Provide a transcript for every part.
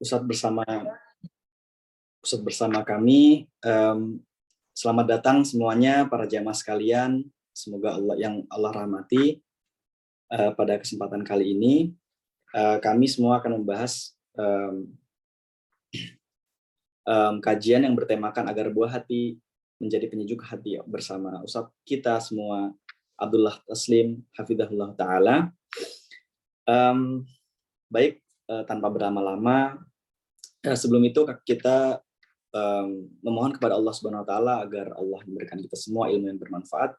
Ustadz bersama kami. Selamat datang semuanya para jamaah sekalian. Semoga Allah rahmati. Pada kesempatan kali ini kami semua akan membahas kajian yang bertemakan agar buah hati menjadi penyejuk hati bersama Ustadz kita semua, Abdullah Taslim hafizahullah taala. Baik, tanpa berlama-lama, sebelum itu kita memohon kepada Allah Subhanahu wa taala agar Allah memberikan kita semua ilmu yang bermanfaat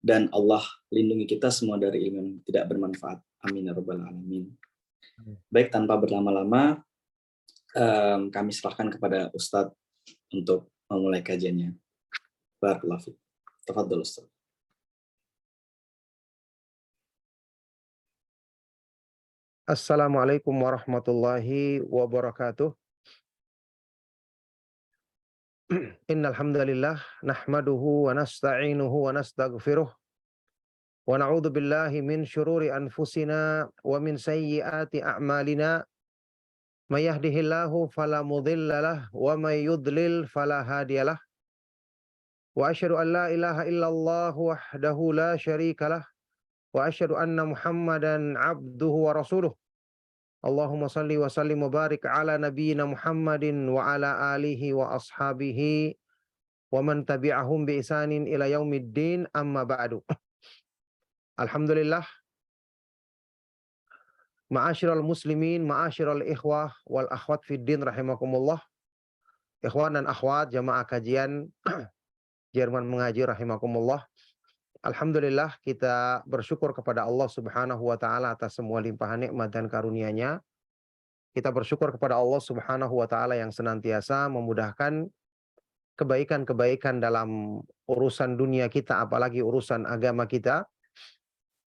dan Allah lindungi kita semua dari ilmu yang tidak bermanfaat. Amin ya rabbal alamin. Baik, tanpa berlama-lama kami serahkan kepada Ustadz untuk memulai kajiannya. Barakallahu fiik. Tafadhol Ustadz. Assalamualaikum warahmatullahi wabarakatuh. Innal hamdalillah nahmaduhu wa nasta'inuhu wa nastaghfiruh wa na'udzu billahi min syururi anfusina wa min sayyiati a'malina. May yahdihillahu fala mudhillalah wa may yudlil fala hadiyalah. Wa asyhadu an la ilaha illallah wahdahu la syarikalah wa asyhadu anna Muhammadan abduhu wa rasuluh. Allahumma salli wa sallim wa barik ala nabiyyina Muhammadin wa ala alihi wa ashabihi wa man tabi'ahum bi ihsanin ila yaumiddin, amma ba'du. Alhamdulillah, ma'asyiral muslimin, ma'asyiral ikhwah wal akhwat fid din rahimakumullah. Ikhwan dan akhwat jamaah kajian Jerman Mengaji rahimakumullah. Alhamdulillah, kita bersyukur kepada Allah Subhanahu wa taala atas semua limpahan nikmat dan karunia-Nya. Kita bersyukur kepada Allah Subhanahu wa taala yang senantiasa memudahkan kebaikan-kebaikan dalam urusan dunia kita, apalagi urusan agama kita.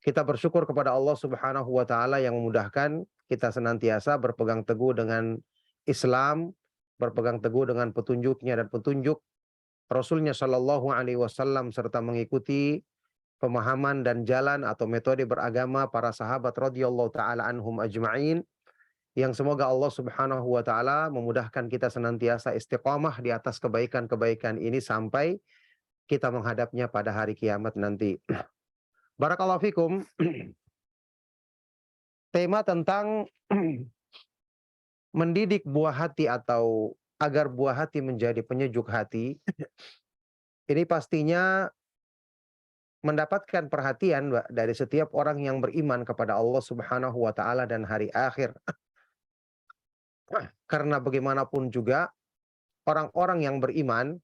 Kita bersyukur kepada Allah Subhanahu wa taala yang memudahkan kita senantiasa berpegang teguh dengan Islam, berpegang teguh dengan petunjuknya dan petunjuk Rasulnya Shallallahu Alaihi Wasallam, serta mengikuti pemahaman dan jalan atau metode beragama para sahabat radhiyallahu taala anhum ajma'in, yang semoga Allah Subhanahu wa taala memudahkan kita senantiasa istiqamah di atas kebaikan-kebaikan ini sampai kita menghadapnya pada hari kiamat nanti. Barakallahu fikum. Tema tentang mendidik buah hati atau agar buah hati menjadi penyejuk hati ini pastinya mendapatkan perhatian dari setiap orang yang beriman kepada Allah Subhanahu wa taala dan hari akhir. Karena bagaimanapun juga orang-orang yang beriman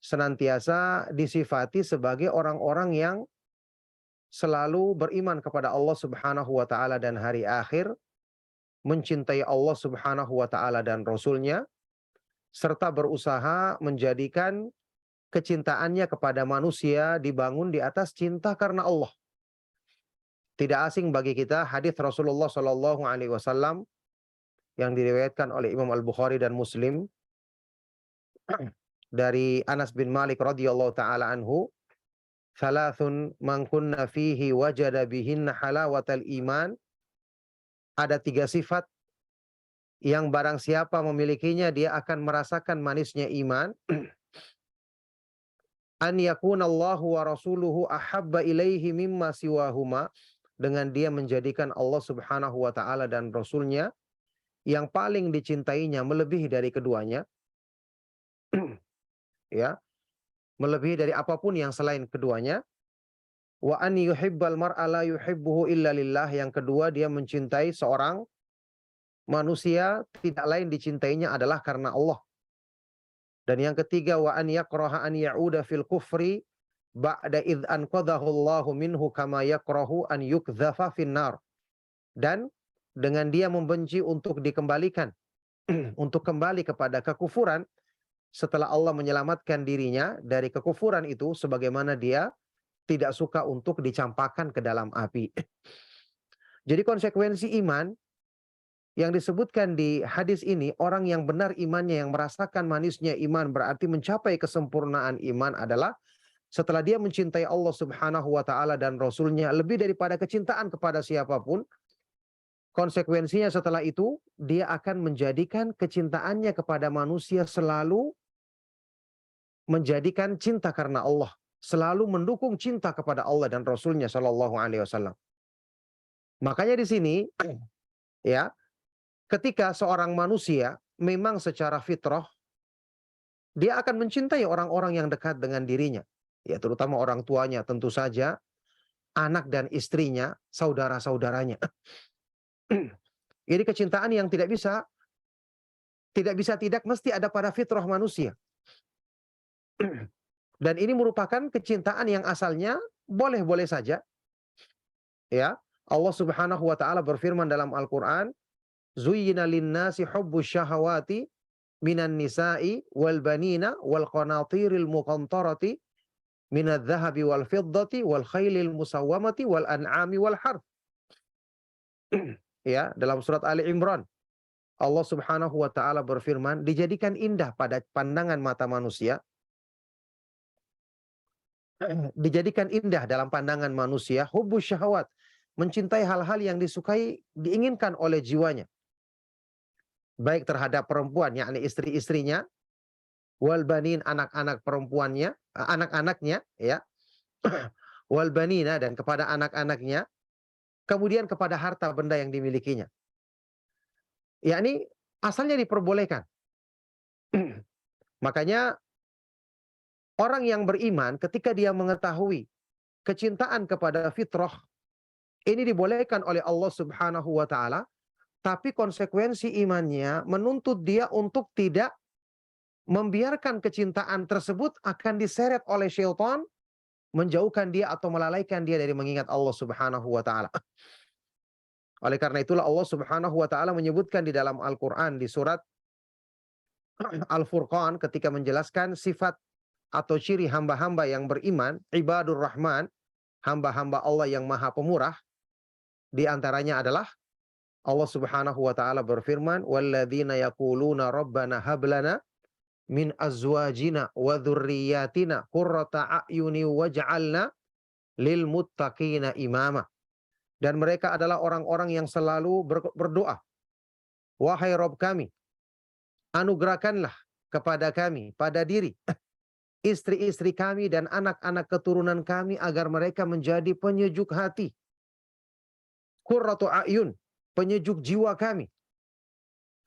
senantiasa disifati sebagai orang-orang yang selalu beriman kepada Allah Subhanahu wa taala dan hari akhir, mencintai Allah Subhanahu wa taala dan Rasul-Nya, serta berusaha menjadikan kecintaannya kepada manusia dibangun di atas cinta karena Allah. Tidak asing bagi kita hadis Rasulullah Shallallahu Alaihi Wasallam yang diriwayatkan oleh Imam Al-Bukhari dan Muslim dari Anas bin Malik radhiyallahu taala anhu, "Thalathun man kunna fihi wajada bihinna halawatal iman." Ada 3 sifat yang barang siapa memilikinya dia akan merasakan manisnya iman. An yakunallahu wa rasuluhu ahabba ilaihi mimma siwahuma, dengan dia menjadikan Allah Subhanahu wa taala dan Rasulnya yang paling dicintainya melebihi dari keduanya. Ya, melebihi dari apapun yang selain keduanya. Wa an yuhibbal mar'a la yuhibbuhu illa lillah, yang kedua dia mencintai seorang manusia tidak lain dicintainya adalah karena Allah. Dan yang ketiga, wa an yakraha an ya'uda fil kufri ba'da idh anqadhahu Allahu minhu kama yakrahu an yukdhafa finnar. Dan dengan dia membenci untuk dikembalikan untuk kembali kepada kekufuran setelah Allah menyelamatkan dirinya dari kekufuran itu, sebagaimana dia tidak suka untuk dicampakkan ke dalam api. Jadi konsekuensi iman yang disebutkan di hadis ini, orang yang benar imannya, yang merasakan manisnya iman, berarti mencapai kesempurnaan iman adalah setelah dia mencintai Allah Subhanahu wa taala dan Rasul-Nya lebih daripada kecintaan kepada siapapun, konsekuensinya setelah itu, dia akan menjadikan kecintaannya kepada manusia selalu menjadikan cinta karena Allah, selalu mendukung cinta kepada Allah dan Rasulnya Shallallahu Alaihi Wasallam. Makanya di sini, ya, ketika seorang manusia memang secara fitrah dia akan mencintai orang-orang yang dekat dengan dirinya, ya terutama orang tuanya tentu saja, anak dan istrinya, saudara-saudaranya. Ini kecintaan yang tidak mesti ada pada fitrah manusia. Dan ini merupakan kecintaan yang asalnya boleh-boleh saja. Ya, Allah Subhanahu wa taala berfirman dalam Al-Qur'an, "Zuyyina lin-nasi hubbus syahawati minan nisa'i wal banina wal qanatiril muqantarati minadh dhahabi wal fiddati wal khailil musawwamati wal an'ami wal harth." Ya, dalam surat Ali Imran, Allah Subhanahu wa taala berfirman, dijadikan indah pada pandangan mata manusia, dijadikan indah dalam pandangan manusia hubbus syahawat, mencintai hal-hal yang disukai, diinginkan oleh jiwanya, baik terhadap perempuan yakni istri-istrinya, wal banin anak-anak perempuannya, anak-anaknya, ya, wal banina dan kepada anak-anaknya, kemudian kepada harta benda yang dimilikinya. Yakni asalnya diperbolehkan. Makanya orang yang beriman ketika dia mengetahui kecintaan kepada fitrah ini dibolehkan oleh Allah Subhanahu wa taala, tapi konsekuensi imannya menuntut dia untuk tidak membiarkan kecintaan tersebut akan diseret oleh syaitan, menjauhkan dia atau melalaikan dia dari mengingat Allah Subhanahu wa taala. Oleh karena itulah Allah Subhanahu wa taala menyebutkan di dalam Al-Qur'an di surat Al-Furqan ketika menjelaskan sifat atau ciri hamba-hamba yang beriman, ibadur rahman, hamba-hamba Allah yang maha pemurah, di antaranya adalah Allah Subhanahu wa taala berfirman, "Walladzina yaquluna rabbana hab lana min azwajina wa dzurriyyatina qurrata a'yuni waj'alna lil muttaqina imama." Dan mereka adalah orang-orang yang selalu berdoa, "Wahai Rabb kami, anugerahkanlah kepada kami pada diri istri-istri kami dan anak-anak keturunan kami agar mereka menjadi penyejuk hati, qurratu a'yun, penyejuk jiwa kami,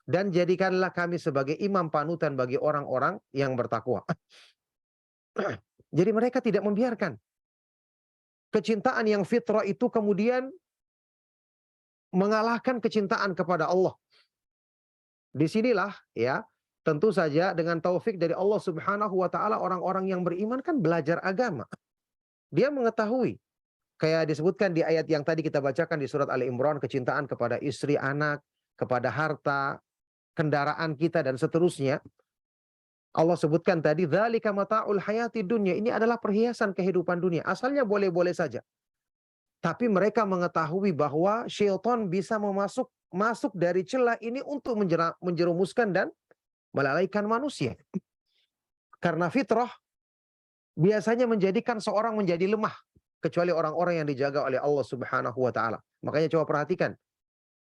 dan jadikanlah kami sebagai imam panutan bagi orang-orang yang bertakwa." Jadi mereka tidak membiarkan kecintaan yang fitrah itu kemudian mengalahkan kecintaan kepada Allah. Disinilah, ya, tentu saja dengan taufik dari Allah Subhanahu wa taala, orang-orang yang beriman kan belajar agama. Dia mengetahui, kayak disebutkan di ayat yang tadi kita bacakan di surat Ali Imran, kecintaan kepada istri, anak, kepada harta, kendaraan kita dan seterusnya. Allah sebutkan tadi, dzalika mata'ul hayati dunya, ini adalah perhiasan kehidupan dunia. Asalnya boleh-boleh saja. Tapi mereka mengetahui bahwa syaitan bisa masuk dari celah ini untuk menjerumuskan dan melalaikan manusia. Karena fitrah biasanya menjadikan seorang menjadi lemah, kecuali orang-orang yang dijaga oleh Allah Subhanahu wa taala. Makanya coba perhatikan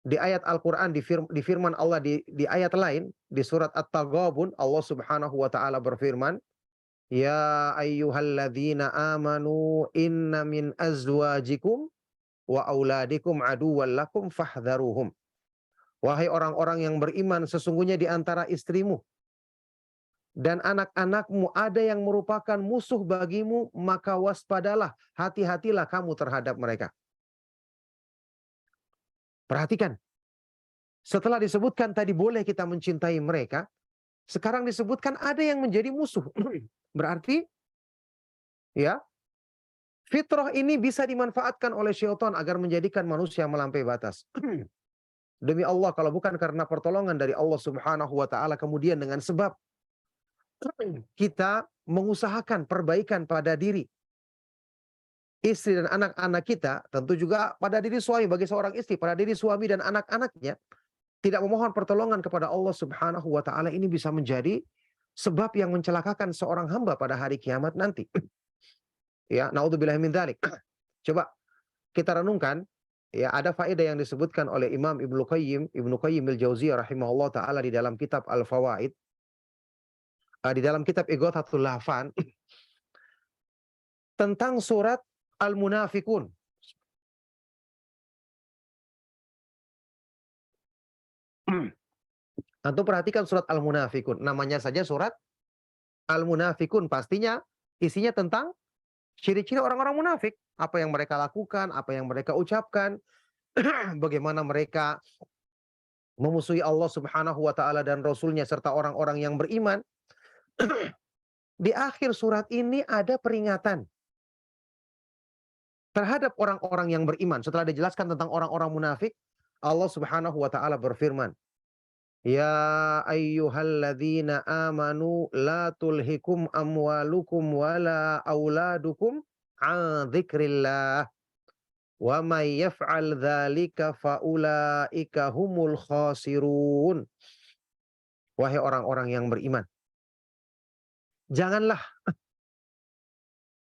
di ayat Al-Qur'an, di firman Allah di ayat lain, di surat At-Taghabun, Allah Subhanahu wa taala berfirman, "Ya ayyuhalladzina amanu inna min azwajikum wa auladikum aduwwan lakum fahdharuhum." Wahai orang-orang yang beriman, sesungguhnya di antara istrimu dan anak-anakmu ada yang merupakan musuh bagimu, maka waspadalah, hati-hatilah kamu terhadap mereka. Perhatikan, setelah disebutkan tadi boleh kita mencintai mereka, sekarang disebutkan ada yang menjadi musuh. Berarti, ya, fitrah ini bisa dimanfaatkan oleh syaitan agar menjadikan manusia melampaui batas. Demi Allah, kalau bukan karena pertolongan dari Allah Subhanahu wa taala, kemudian dengan sebab kita mengusahakan perbaikan pada diri istri dan anak-anak kita, tentu juga pada diri suami, bagi seorang istri, pada diri suami dan anak-anaknya, tidak memohon pertolongan kepada Allah Subhanahu wa taala, ini bisa menjadi sebab yang mencelakakan seorang hamba pada hari kiamat nanti. Ya, naudzubillahi min dzalik. Coba kita renungkan, Ya, ada faedah yang disebutkan oleh Imam Ibnu Qayyim al-Jauziyah rahimahullah taala di dalam kitab Al-Fawaid, di dalam kitab Ighathatul Lahfan tentang surat Al-Munafikun. Antum perhatikan surat Al-Munafikun, namanya saja surat Al-Munafikun, pastinya isinya tentang ciri-ciri orang-orang munafik, apa yang mereka lakukan, apa yang mereka ucapkan, bagaimana mereka memusuhi Allah Subhanahu wa taala dan Rasulnya serta orang-orang yang beriman. Di akhir surat ini ada peringatan terhadap orang-orang yang beriman. Setelah dijelaskan tentang orang-orang munafik, Allah Subhanahu wa taala berfirman, "Ya ayyuhalladzina amanu la tulhikum amwalukum wala auladukum an dzikrillah wa may yaf'al dzalika faulaika humul khasirun." Wahai orang-orang yang beriman, janganlah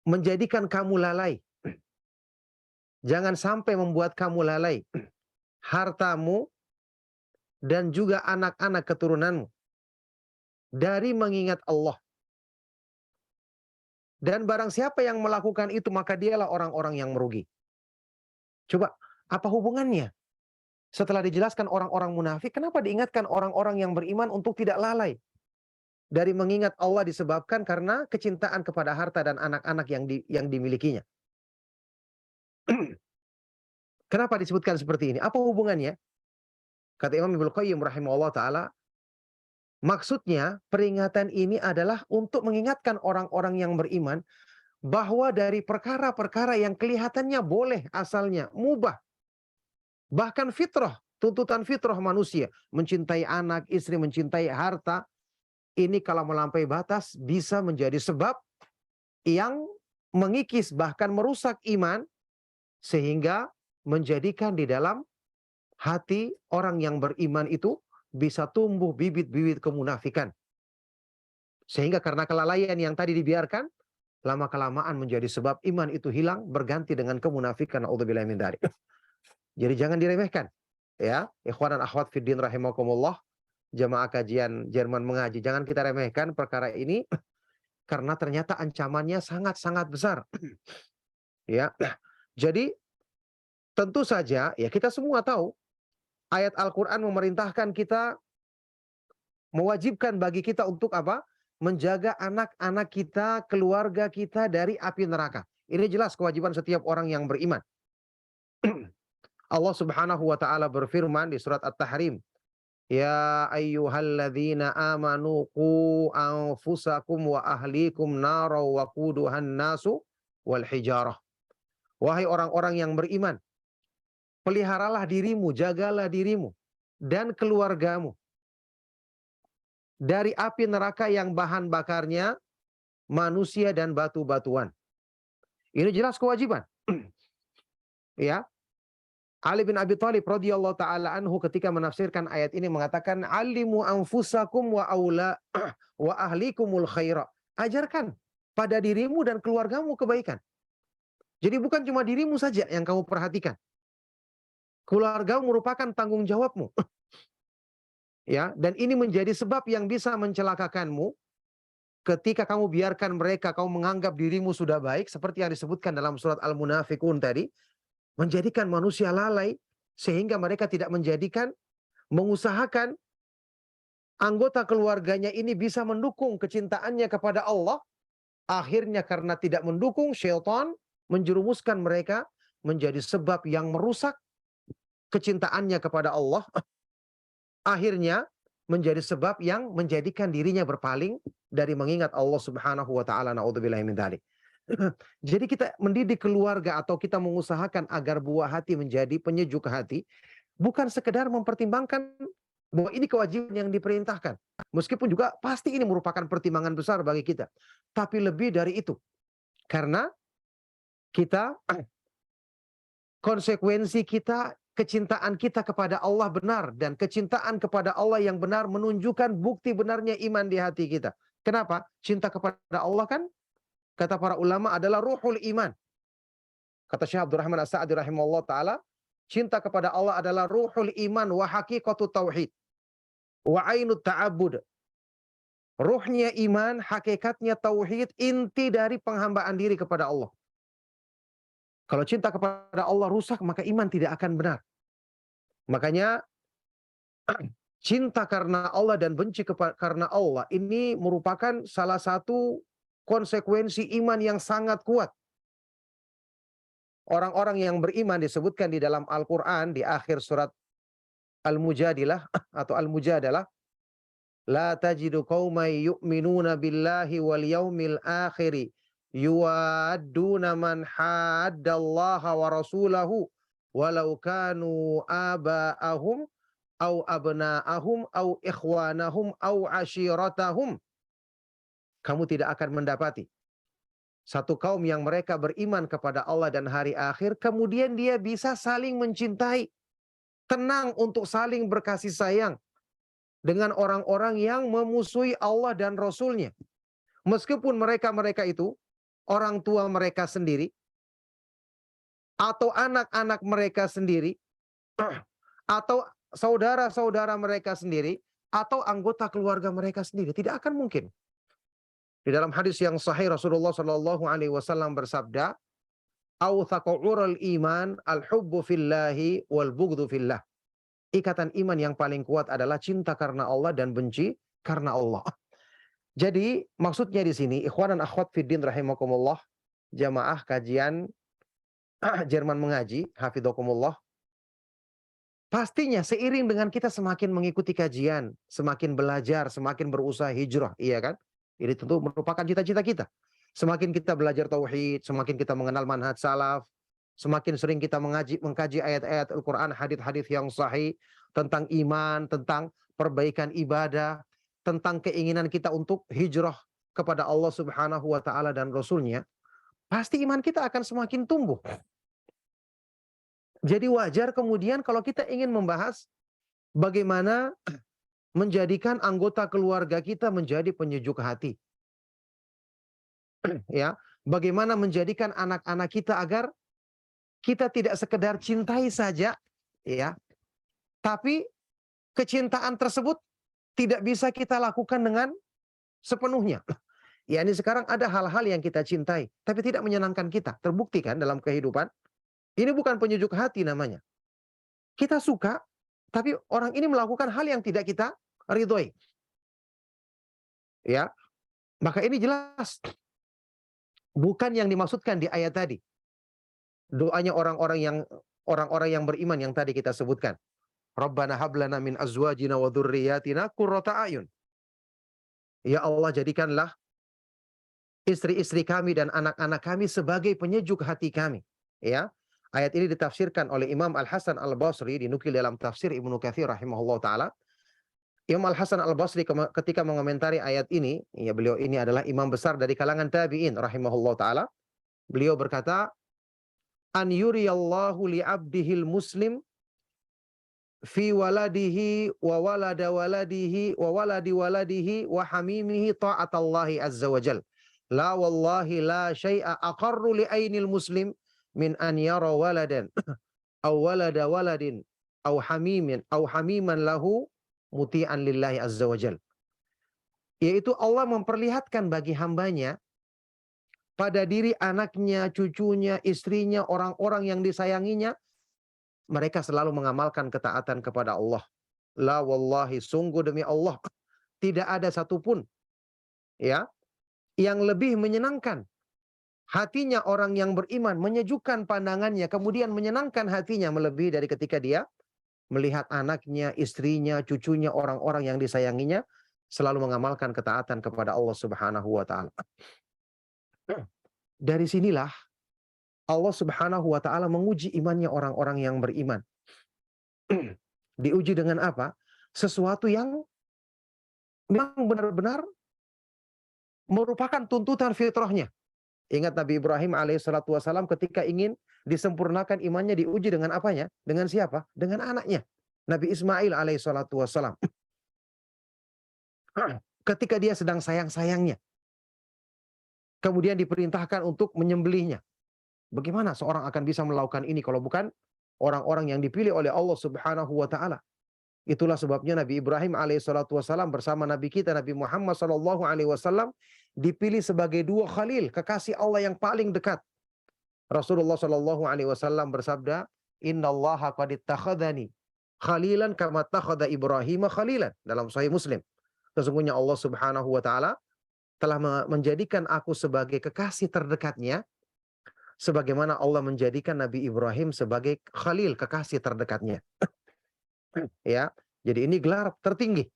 menjadikan kamu lalai. Jangan sampai membuat kamu lalai hartamu dan juga anak-anak keturunanmu dari mengingat Allah. Dan barang siapa yang melakukan itu, maka dialah orang-orang yang merugi. Coba, apa hubungannya? Setelah dijelaskan orang-orang munafik, kenapa diingatkan orang-orang yang beriman untuk tidak lalai dari mengingat Allah disebabkan karena kecintaan kepada harta dan anak-anak yang dimilikinya? Kenapa disebutkan seperti ini? Apa hubungannya? Kata Imam Ibnu Qayyim rahimahullah ta'ala, maksudnya peringatan ini adalah untuk mengingatkan orang-orang yang beriman bahwa dari perkara-perkara yang kelihatannya boleh asalnya, mubah, bahkan fitrah, tuntutan fitrah manusia, mencintai anak, istri, mencintai harta, ini kalau melampaui batas bisa menjadi sebab yang mengikis bahkan merusak iman, sehingga menjadikan di dalam hati orang yang beriman itu bisa tumbuh bibit-bibit kemunafikan. Sehingga karena kelalaian yang tadi dibiarkan, lama-kelamaan menjadi sebab iman itu hilang, berganti dengan kemunafikan. Na'udzubillahi min dzalik. Jadi jangan diremehkan. Ya, ikhwan dan akhwat fiddin rahimakumullah, jamaah kajian Jerman mengaji, jangan kita remehkan perkara ini karena ternyata ancamannya sangat-sangat besar. Ya. Jadi tentu saja ya kita semua tahu ayat Al-Qur'an memerintahkan kita, mewajibkan bagi kita untuk apa? Menjaga anak-anak kita, keluarga kita dari api neraka. Ini jelas kewajiban setiap orang yang beriman. Allah Subhanahu wa taala berfirman di surat At-Tahrim, "Ya ayyuhalladzina amanu qu anfusakum wa ahlikum nara wa quduhan nasu wal hijarah." Wahai orang-orang yang beriman, peliharalah dirimu, jagalah dirimu dan keluargamu dari api neraka yang bahan bakarnya manusia dan batu-batuan. Ini jelas kewajiban. Ya. Ali bin Abi Thalib radhiyallahu taala anhu ketika menafsirkan ayat ini mengatakan, "Alimu anfusakum wa ahlikumul khaira." Ajarkan pada dirimu dan keluargamu kebaikan. Jadi bukan cuma dirimu saja yang kamu perhatikan. Keluarga merupakan tanggung jawabmu. Ya, dan ini menjadi sebab yang bisa mencelakakanmu ketika kamu biarkan mereka, kamu menganggap dirimu sudah baik seperti yang disebutkan dalam surat Al-Munafikun tadi, menjadikan manusia lalai sehingga mereka tidak mengusahakan anggota keluarganya ini bisa mendukung kecintaannya kepada Allah. Akhirnya karena tidak mendukung, syaitan menjerumuskan mereka menjadi sebab yang merusak kecintaannya kepada Allah. Akhirnya menjadi sebab yang menjadikan dirinya berpaling dari mengingat Allah Subhanahu wa taala. Na'udzubillahi min dzalik. Jadi kita mendidik keluarga atau kita mengusahakan agar buah hati menjadi penyejuk hati, bukan sekedar mempertimbangkan bahwa ini kewajiban yang diperintahkan. Meskipun juga pasti ini merupakan pertimbangan besar bagi kita. Tapi lebih dari itu. Karena kita, konsekuensi kita, kecintaan kita kepada Allah benar. Dan kecintaan kepada Allah yang benar menunjukkan bukti benarnya iman di hati kita. Kenapa? Cinta kepada Allah kan, kata para ulama, adalah ruhul iman. Kata Syekh Abdurrahman As-Sa'di rahimahullah ta'ala, cinta kepada Allah adalah ruhul iman wa haqiqatu tauhid wa ainut ta'abbud. Ruhnya iman, hakikatnya tauhid, inti dari penghambaan diri kepada Allah. Kalau cinta kepada Allah rusak, maka iman tidak akan benar. Makanya cinta karena Allah dan benci karena Allah ini merupakan salah satu konsekuensi iman yang sangat kuat. Orang-orang yang beriman disebutkan di dalam Al-Quran di akhir surat Al-Mujadilah atau Al-Mujadalah, la tajidu qauman yu'minuna billahi wal yaumil akhiri yuwadduna man haddallaha wa rasulahu walau kanu aba'ahum au abna'ahum au ikhwanahum au ashiratahum. Kamu tidak akan mendapati satu kaum yang mereka beriman kepada Allah dan hari akhir, kemudian dia bisa saling mencintai, tenang untuk saling berkasih sayang dengan orang-orang yang memusuhi Allah dan Rasul-Nya. Meskipun mereka itu orang tua mereka sendiri, atau anak-anak mereka sendiri, atau saudara-saudara mereka sendiri, atau anggota keluarga mereka sendiri. Tidak akan mungkin. Di dalam hadis yang sahih Rasulullah Shallallahu Alaihi Wasallam bersabda, "Awthaqul iman al-hubbu fillahi wal bughdhu fillah." Ikatan iman yang paling kuat adalah cinta karena Allah dan benci karena Allah. Jadi maksudnya di sini, ikhwan dan akhwat fiddin rahimakumullah, jamaah kajian Jerman mengaji, hafidhakumullah. Pastinya seiring dengan kita semakin mengikuti kajian, semakin belajar, semakin berusaha hijrah, iya kan? Ini tentu merupakan cita-cita kita. Semakin kita belajar tauhid, semakin kita mengenal manhaj salaf, semakin sering kita mengkaji ayat-ayat Al-Quran, hadis-hadis yang sahih tentang iman, tentang perbaikan ibadah, tentang keinginan kita untuk hijrah kepada Allah Subhanahu wa Ta'ala dan Rasul-Nya, pasti iman kita akan semakin tumbuh. Jadi wajar kemudian kalau kita ingin membahas bagaimana menjadikan anggota keluarga kita menjadi penyejuk hati. Ya, bagaimana menjadikan anak-anak kita agar kita tidak sekedar cintai saja, ya, tapi kecintaan tersebut tidak bisa kita lakukan dengan sepenuhnya. Ya, ini sekarang ada hal-hal yang kita cintai, tapi tidak menyenangkan kita. Terbukti kan dalam kehidupan. Ini bukan penyejuk hati namanya. Kita suka, tapi orang ini melakukan hal yang tidak kita ridhoi. Ya, maka ini jelas bukan yang dimaksudkan di ayat tadi. Doanya orang-orang yang beriman yang tadi kita sebutkan. Rabbana hablana min azwajina wa dzurriyyatina qurrata a'yun. Ya Allah, jadikanlah istri-istri kami dan anak-anak kami sebagai penyejuk hati kami. Ya. Ayat ini ditafsirkan oleh Imam Al-Hasan Al-Basri, dinukil dalam tafsir Ibnu Katsir rahimahullah ta'ala. Imam Al-Hasan Al-Basri ketika mengomentari ayat ini, ya, beliau ini adalah imam besar dari kalangan tabi'in rahimahullah ta'ala. Beliau berkata, an yuriyallahu li'abdihil muslim fi waladihi wa walada waladihi wa waladi waladihi wa hamimihi ta'atallahi azza wa jal. La wallahi la syai'a aqarru li'ainil muslim min an yara waladan aw walada waladin aw hamiman lahu muti'an lillahi azza wa jal. Yaitu Allah memperlihatkan bagi hambanya pada diri anaknya, cucunya, istrinya, orang-orang yang disayanginya, mereka selalu mengamalkan ketaatan kepada Allah. La wallahi, sungguh demi Allah, tidak ada satupun, ya, yang lebih menyenangkan hatinya orang yang beriman, menyejukkan pandangannya, kemudian menyenangkan hatinya melebihi dari ketika dia melihat anaknya, istrinya, cucunya, orang-orang yang disayanginya selalu mengamalkan ketaatan kepada Allah Subhanahu wa Ta'ala. Dari sinilah Allah Subhanahu wa Ta'ala menguji imannya orang-orang yang beriman. Diuji dengan apa? Sesuatu yang memang benar-benar merupakan tuntutan fitrahnya. Ingat Nabi Ibrahim alaihissalatu wassalam ketika ingin disempurnakan imannya diuji dengan apanya? Dengan siapa? Dengan anaknya. Nabi Ismail alaihissalatu wassalam. Ketika dia sedang sayang-sayangnya. Kemudian diperintahkan untuk menyembelihnya. Bagaimana seorang akan bisa melakukan ini kalau bukan orang-orang yang dipilih oleh Allah Subhanahu wa taala. Itulah sebabnya Nabi Ibrahim alaihissalatu wassalam bersama Nabi kita Nabi Muhammad sallallahu alaihi wasallam dipilih sebagai dua khalil, kekasih Allah yang paling dekat. Rasulullah sallallahu alaihi wasallam bersabda, "Innallaha qad ittakhadhani khalilan kama takhadha Ibrahim khalilan." Dalam Sahih Muslim. Sesungguhnya Allah Subhanahu wa taala telah menjadikan aku sebagai kekasih terdekatnya sebagaimana Allah menjadikan Nabi Ibrahim sebagai khalil, kekasih terdekatnya. Ya. Jadi ini gelar tertinggi.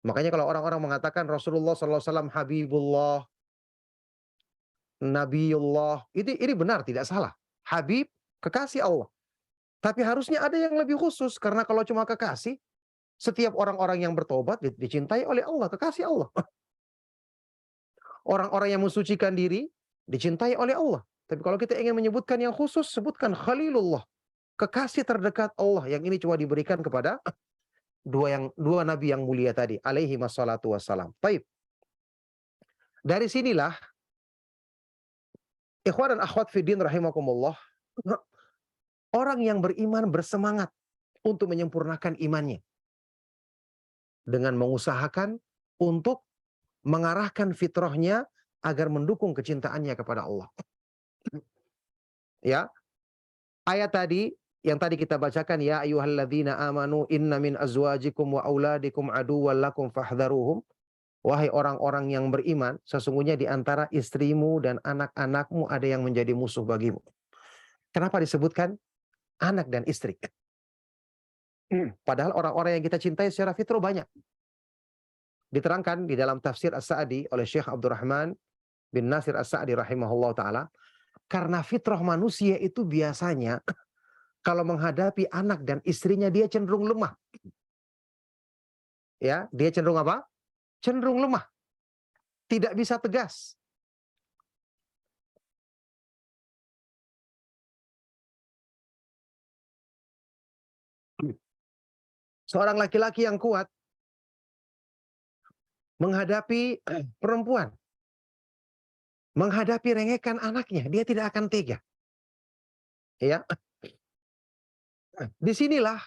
Makanya kalau orang-orang mengatakan Rasulullah sallallahu alaihi wasallam Habibullah, Nabiullah, ini benar, tidak salah. Habib, kekasih Allah. Tapi harusnya ada yang lebih khusus, karena kalau cuma kekasih, setiap orang-orang yang bertobat dicintai oleh Allah, kekasih Allah. Orang-orang yang mensucikan diri dicintai oleh Allah. Tapi kalau kita ingin menyebutkan yang khusus, sebutkan Khalilullah, kekasih terdekat Allah, yang ini cuma diberikan kepada dua nabi yang mulia tadi, alaihi wassalatu wassalam. Baik. Dari sinilah ikhwan dan akhwat fiddin rahimakumullah, orang yang beriman bersemangat untuk menyempurnakan imannya dengan mengusahakan untuk mengarahkan fitrahnya agar mendukung kecintaannya kepada Allah. Ya. Ayat tadi yang tadi kita bacakan, ya ayyuhalladzina amanu inna min azwajikum wa auladikum aduwwan lakum fahdharuhum. Wahai orang-orang yang beriman, sesungguhnya di antara istrimu dan anak-anakmu ada yang menjadi musuh bagimu. Kenapa disebutkan anak dan istri? Padahal orang-orang yang kita cintai secara fitrah banyak. Diterangkan di dalam tafsir As-Sa'di oleh Syekh Abdurrahman bin Nasir As-Sa'di rahimahullah ta'ala, karena fitrah manusia itu biasanya kalau menghadapi anak dan istrinya dia cenderung lemah. Ya, dia cenderung apa? Cenderung lemah. Tidak bisa tegas. Seorang laki-laki yang kuat menghadapi perempuan, menghadapi rengekan anaknya, dia tidak akan tega. Ya. Disinilah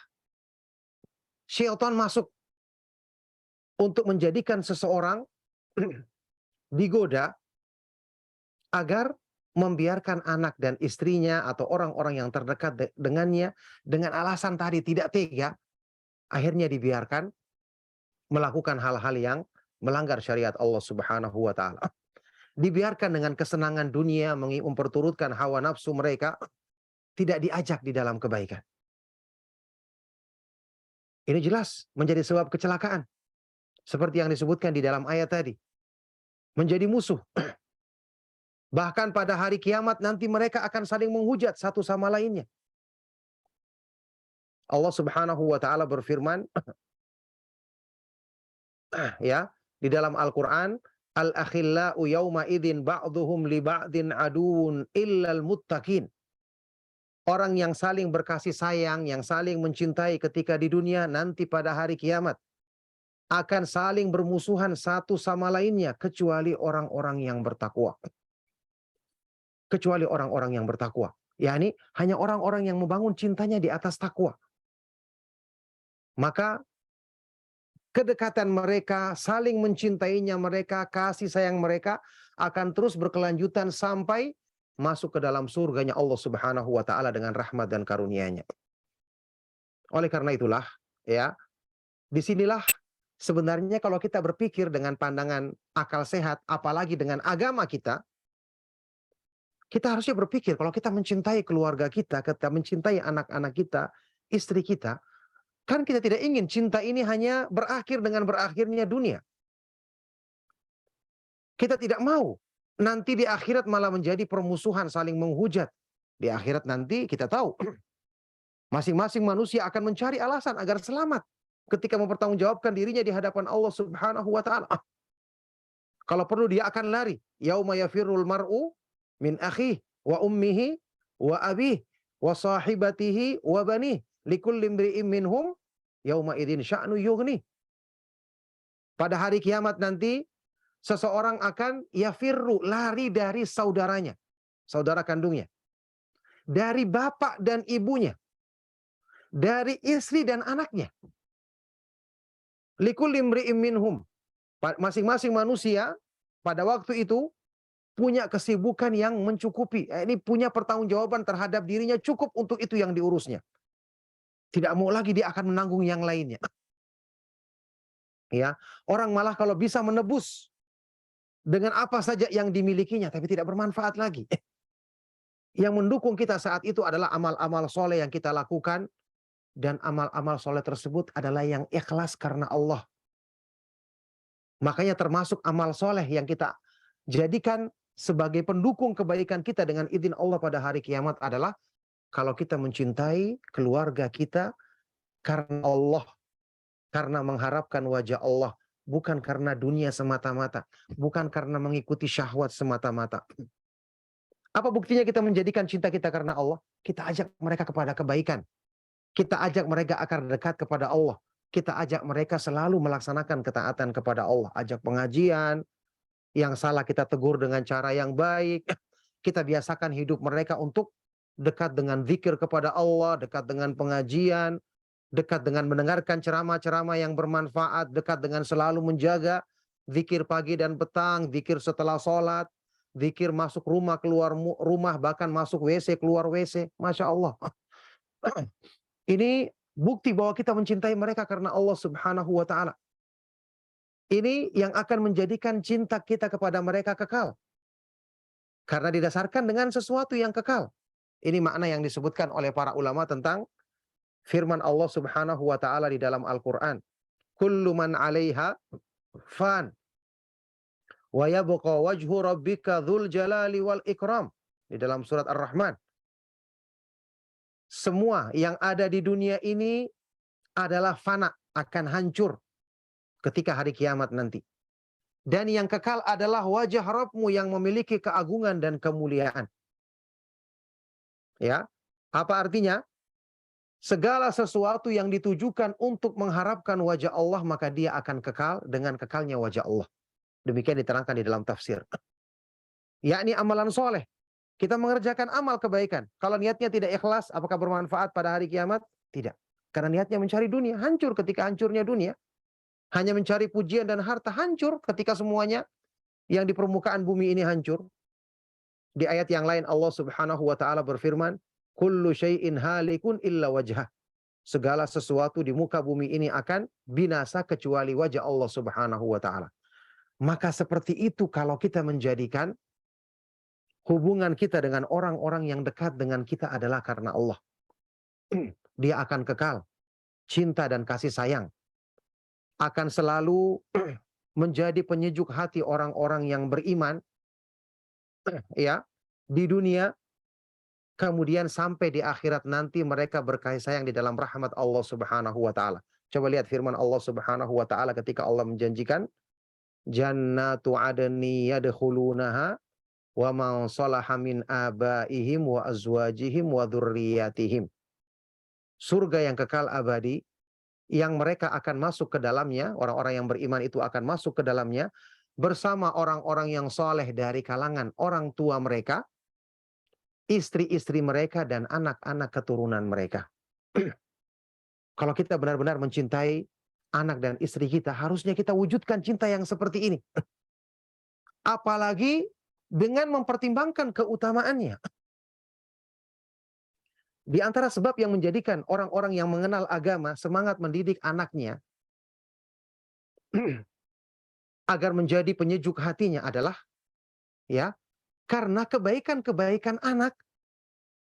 syaitan masuk untuk menjadikan seseorang digoda agar membiarkan anak dan istrinya atau orang-orang yang terdekat dengannya dengan alasan tadi tidak tega, akhirnya dibiarkan melakukan hal-hal yang melanggar syariat Allah Subhanahu wa taala. Dibiarkan dengan kesenangan dunia, memperturutkan hawa nafsu mereka, tidak diajak di dalam kebaikan. Ini jelas menjadi sebab kecelakaan. Seperti yang disebutkan di dalam ayat tadi. Menjadi musuh. Bahkan pada hari kiamat nanti mereka akan saling menghujat satu sama lainnya. Allah Subhanahu wa taala berfirman ya, di dalam Al-Qur'an, al-akhillau yauma idzin ba'dhuhum li ba'din aduun illal muttaqin. Orang yang saling berkasih sayang, yang saling mencintai ketika di dunia, nanti pada hari kiamat akan saling bermusuhan satu sama lainnya kecuali orang-orang yang bertakwa. Kecuali orang-orang yang bertakwa. yakni hanya orang-orang yang membangun cintanya di atas takwa. Maka kedekatan mereka, saling mencintainya mereka, kasih sayang mereka akan terus berkelanjutan sampai masuk ke dalam surganya Allah Subhanahu wa taala dengan rahmat dan karunia-Nya. Oleh karena itulah, ya, disinilah sebenarnya kalau kita berpikir dengan pandangan akal sehat, apalagi dengan agama kita harusnya berpikir kalau kita mencintai keluarga kita mencintai anak-anak kita, istri kita, kan kita tidak ingin cinta ini hanya berakhir dengan berakhirnya dunia. Kita tidak mau nanti di akhirat malah menjadi permusuhan, saling menghujat. Di akhirat nanti kita tahu masing-masing manusia akan mencari alasan agar selamat ketika mempertanggungjawabkan dirinya di hadapan Allah Subhanahu wa taala. Kalau perlu dia akan lari. Yauma yafirrul mar'u min akhihi wa ummihi wa abihi wa sahibatihi wa banihi likulli imri'in minhum yauma idzin sya'nu yughni. Pada hari kiamat nanti seseorang akan yafirru, lari dari saudaranya, saudara kandungnya, dari bapak dan ibunya, dari istri dan anaknya. Likulli imri'im minhum. Masing-masing manusia pada waktu itu punya kesibukan yang mencukupi. Ini punya pertanggungjawaban terhadap dirinya, cukup untuk itu yang diurusnya. Tidak mau lagi dia akan menanggung yang lainnya. Ya, orang malah kalau bisa menebus dengan apa saja yang dimilikinya, tapi tidak bermanfaat lagi. Yang mendukung kita saat itu adalah amal-amal soleh yang kita lakukan, dan amal-amal soleh tersebut adalah yang ikhlas karena Allah. Makanya termasuk amal soleh yang kita jadikan sebagai pendukung kebaikan kita dengan izin Allah pada hari kiamat adalah kalau kita mencintai keluarga kita karena Allah, karena mengharapkan wajah Allah, bukan karena dunia semata-mata, bukan karena mengikuti syahwat semata-mata. Apa buktinya kita menjadikan cinta kita karena Allah? Kita ajak mereka kepada kebaikan. Kita ajak mereka agar dekat kepada Allah. Kita ajak mereka selalu melaksanakan ketaatan kepada Allah. Ajak pengajian, yang salah kita tegur dengan cara yang baik. Kita biasakan hidup mereka untuk dekat dengan zikir kepada Allah, dekat dengan pengajian, dekat dengan mendengarkan ceramah-ceramah yang bermanfaat, dekat dengan selalu menjaga zikir pagi dan petang, zikir setelah sholat, zikir masuk rumah, keluar rumah, bahkan masuk WC, keluar WC. Masya Allah. Ini bukti bahwa kita mencintai mereka karena Allah Subhanahu wa Ta'ala. Ini yang akan menjadikan cinta kita kepada mereka kekal. Karena didasarkan dengan sesuatu yang kekal. Ini makna yang disebutkan oleh para ulama tentang firman Allah Subhanahu wa Ta'ala di dalam Al-Qur'an. Kullu man 'alaiha fan wa yabqa wajhu rabbika dzul jalali wal ikram. Di dalam surat Ar-Rahman. Semua yang ada di dunia ini adalah fana, akan hancur ketika hari kiamat nanti. Dan yang kekal adalah wajah Rabbmu yang memiliki keagungan dan kemuliaan. Ya, apa artinya? Segala sesuatu yang ditujukan untuk mengharapkan wajah Allah, maka dia akan kekal dengan kekalnya wajah Allah. Demikian diterangkan di dalam tafsir. Yakni amalan soleh. Kita mengerjakan amal kebaikan. Kalau niatnya tidak ikhlas, apakah bermanfaat pada hari kiamat? Tidak. Karena niatnya mencari dunia, hancur ketika hancurnya dunia. Hanya mencari pujian dan harta, hancur ketika semuanya yang di permukaan bumi ini hancur. Di ayat yang lain Allah Subhanahu wa Ta'ala berfirman, kullu syai'in halikun illa wajhah. Segala sesuatu di muka bumi ini akan binasa kecuali wajah Allah Subhanahu wa Ta'ala. Maka seperti itu kalau kita menjadikan hubungan kita dengan orang-orang yang dekat dengan kita adalah karena Allah. Dia akan kekal. Cinta dan kasih sayang akan selalu menjadi penyejuk hati orang-orang yang beriman ya di dunia, kemudian sampai di akhirat nanti mereka berkasih sayang di dalam rahmat Allah Subhanahu wa Ta'ala. Coba lihat firman Allah Subhanahu wa Ta'ala ketika Allah menjanjikan jannatu adni yadkhulunaha wa man salaha min abaihim wa azwajihim wa dzurriyyatihim. Surga yang kekal abadi yang mereka akan masuk ke dalamnya, orang-orang yang beriman itu akan masuk ke dalamnya bersama orang-orang yang soleh dari kalangan orang tua mereka, istri-istri mereka, dan anak-anak keturunan mereka. Kalau kita benar-benar mencintai anak dan istri kita, harusnya kita wujudkan cinta yang seperti ini. Apalagi dengan mempertimbangkan keutamaannya. Di antara sebab yang menjadikan orang-orang yang mengenal agama semangat mendidik anaknya agar menjadi penyejuk hatinya adalah ya, karena kebaikan-kebaikan anak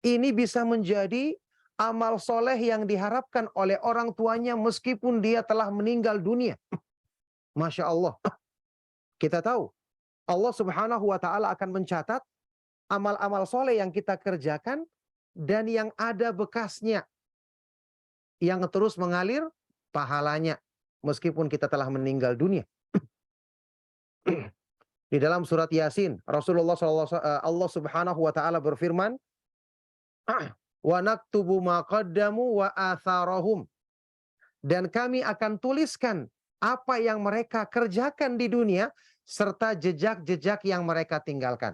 ini bisa menjadi amal soleh yang diharapkan oleh orang tuanya meskipun dia telah meninggal dunia. Masya Allah. Kita tahu Allah Subhanahu wa Ta'ala akan mencatat amal-amal soleh yang kita kerjakan dan yang ada bekasnya, yang terus mengalir pahalanya meskipun kita telah meninggal dunia. Di dalam surat Yasin, Rasulullah SAW, Allah Subhanahu wa Ta'ala berfirman, wa naktubu ma qaddamu wa atharahum, dan kami akan tuliskan apa yang mereka kerjakan di dunia serta jejak-jejak yang mereka tinggalkan.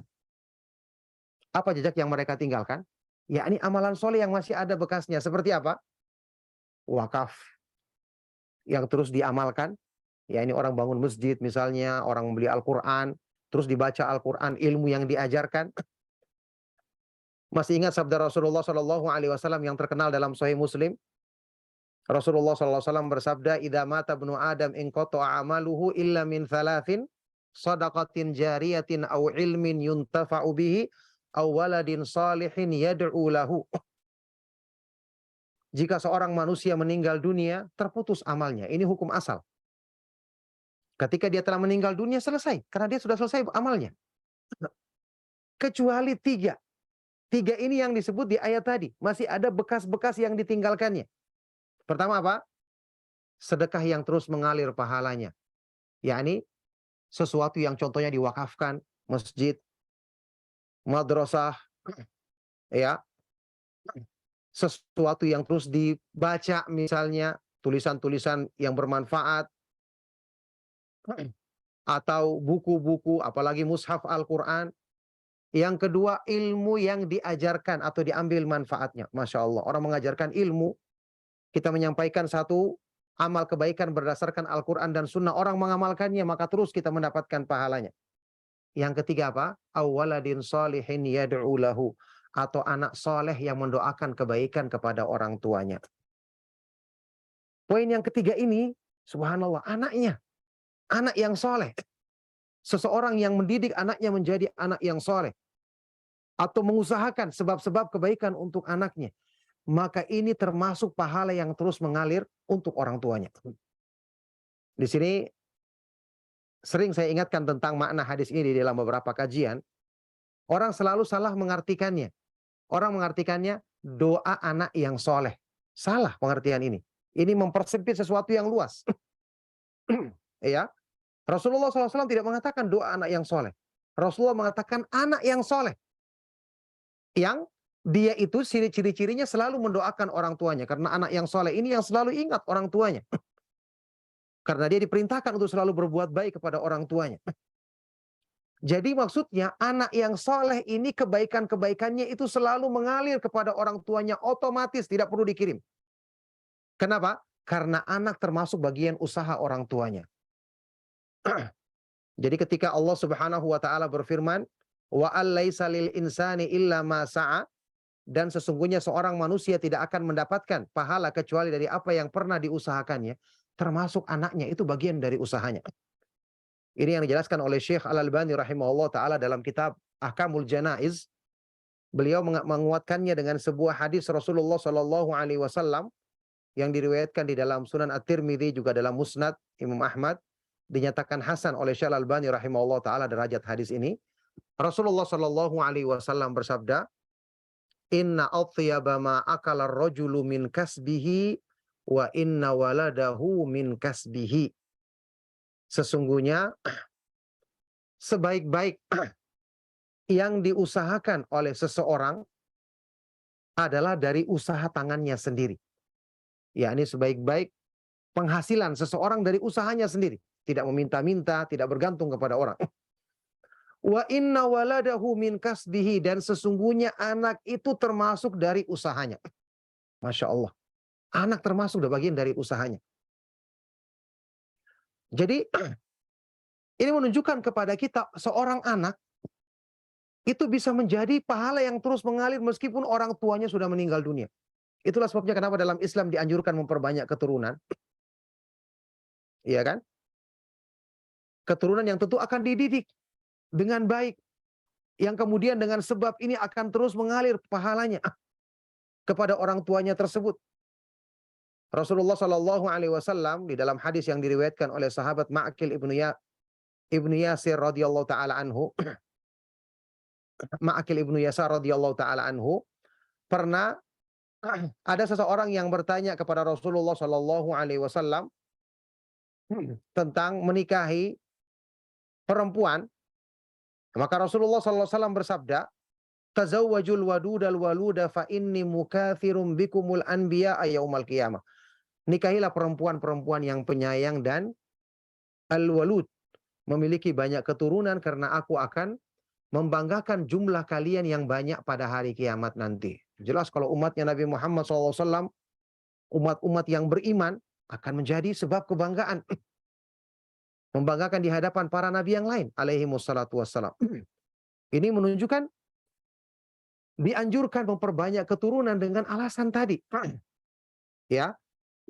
Apa jejak yang mereka tinggalkan? Yakni amalan soleh yang masih ada bekasnya. Seperti apa? wakaf yang terus diamalkan. Ya, ini orang bangun masjid misalnya, orang membeli Al-Quran, terus dibaca Al-Quran, ilmu yang diajarkan. Masih ingat sabda Rasulullah Shallallahu Alaihi Wasallam yang terkenal dalam Sahih Muslim? Rasulullah Sallallahu Alaihi Wasallam bersabda, "Idza mata ibnu Adam inqata'a amaluhu illa min thalathin, shadaqatin jariyatin aw ilmin yuntafa'u bihi aw waladin salihin yad'u lahu." Jika seorang manusia meninggal dunia, terputus amalnya. Ini hukum asal. Ketika dia telah meninggal dunia, selesai. Karena dia sudah selesai amalnya. Kecuali tiga. Tiga ini yang disebut di ayat tadi. Masih ada bekas-bekas yang ditinggalkannya. Pertama apa? Sedekah yang terus mengalir pahalanya. Yakni sesuatu yang contohnya diwakafkan, masjid, madrasah, ya, sesuatu yang terus dibaca misalnya, tulisan-tulisan yang bermanfaat, atau buku-buku, apalagi mushaf Al-Quran. Yang kedua, ilmu yang diajarkan atau diambil manfaatnya. Masya Allah, orang mengajarkan ilmu, kita menyampaikan satu amal kebaikan berdasarkan Al-Quran dan Sunnah, orang mengamalkannya, maka terus kita mendapatkan pahalanya. Yang ketiga apa? Awaladin salihin yad'u lahu, atau anak soleh yang mendoakan kebaikan kepada orang tuanya. Poin yang ketiga ini, subhanallah, anaknya. Anak yang soleh. Seseorang yang mendidik anaknya menjadi anak yang soleh. Atau mengusahakan sebab-sebab kebaikan untuk anaknya. Maka ini termasuk pahala yang terus mengalir untuk orang tuanya. Di sini sering saya ingatkan tentang makna hadis ini di dalam beberapa kajian. Orang selalu salah mengartikannya. Orang mengartikannya doa anak yang soleh. Salah pengertian ini. Ini mempersempit sesuatu yang luas. Ya, Rasulullah SAW tidak mengatakan doa anak yang soleh. Rasulullah mengatakan anak yang soleh. Yang dia itu ciri-cirinya selalu mendoakan orang tuanya. Karena anak yang soleh ini yang selalu ingat orang tuanya. Karena dia diperintahkan untuk selalu berbuat baik kepada orang tuanya. Jadi maksudnya anak yang soleh ini kebaikan-kebaikannya itu selalu mengalir kepada orang tuanya otomatis, tidak perlu dikirim. Kenapa? Karena anak termasuk bagian usaha orang tuanya. Jadi ketika Allah Subhanahu wa taala berfirman, wa allaisa lil insani illa ma sa'a, dan sesungguhnya seorang manusia tidak akan mendapatkan pahala kecuali dari apa yang pernah diusahakannya, termasuk anaknya itu bagian dari usahanya. Ini yang dijelaskan oleh Syekh Al-Albani rahimahullah taala dalam kitab Ahkamul Janaiz. Beliau menguatkannya dengan sebuah hadis Rasulullah Shallallahu alaihi wasallam yang diriwayatkan di dalam Sunan At-Tirmidzi, juga dalam Musnad Imam Ahmad, dinyatakan hasan oleh Syekh Al-Albani rahimahullah taala derajat hadis ini. Rasulullah Shallallahu alaihi wasallam bersabda, "Inna athyaba ma akala ar-rajulu min kasbihi wa inna waladahu min kasbihi." Sesungguhnya sebaik-baik yang diusahakan oleh seseorang adalah dari usaha tangannya sendiri. Yakni sebaik-baik penghasilan seseorang dari usahanya sendiri. Tidak meminta-minta, tidak bergantung kepada orang. Wa inna waladahu min kasbihi, dan sesungguhnya anak itu termasuk dari usahanya. Masya Allah. Anak termasuk bagian dari usahanya. Jadi ini menunjukkan kepada kita seorang anak itu bisa menjadi pahala yang terus mengalir meskipun orang tuanya sudah meninggal dunia. Itulah sebabnya kenapa dalam Islam dianjurkan memperbanyak keturunan. Iya kan? Keturunan yang tentu akan dididik dengan baik. Yang kemudian dengan sebab ini akan terus mengalir pahalanya kepada orang tuanya tersebut. Rasulullah Shallallahu alaihi wasallam di dalam hadis yang diriwayatkan oleh sahabat Ma'qil ibnu Yasir radhiyallahu taala anhu, Ma'qil ibnu Yasir radhiyallahu taala anhu, pernah ada seseorang yang bertanya kepada Rasulullah Shallallahu alaihi wasallam tentang menikahi perempuan. Maka Rasulullah Shallallahu alaihi wasallam bersabda, "Tazawwajul wadudal waluda fa inni mukathirum bikumul anbiya'a yaumal qiyamah." Nikahilah perempuan-perempuan yang penyayang dan al-walud, memiliki banyak keturunan, karena aku akan membanggakan jumlah kalian yang banyak pada hari kiamat nanti. Jelas kalau umatnya Nabi Muhammad SAW umat-umat yang beriman akan menjadi sebab kebanggaan. Membanggakan di hadapan para nabi yang lain alaihi wassalatu wassalam. Ini menunjukkan dianjurkan memperbanyak keturunan dengan alasan tadi. Ya,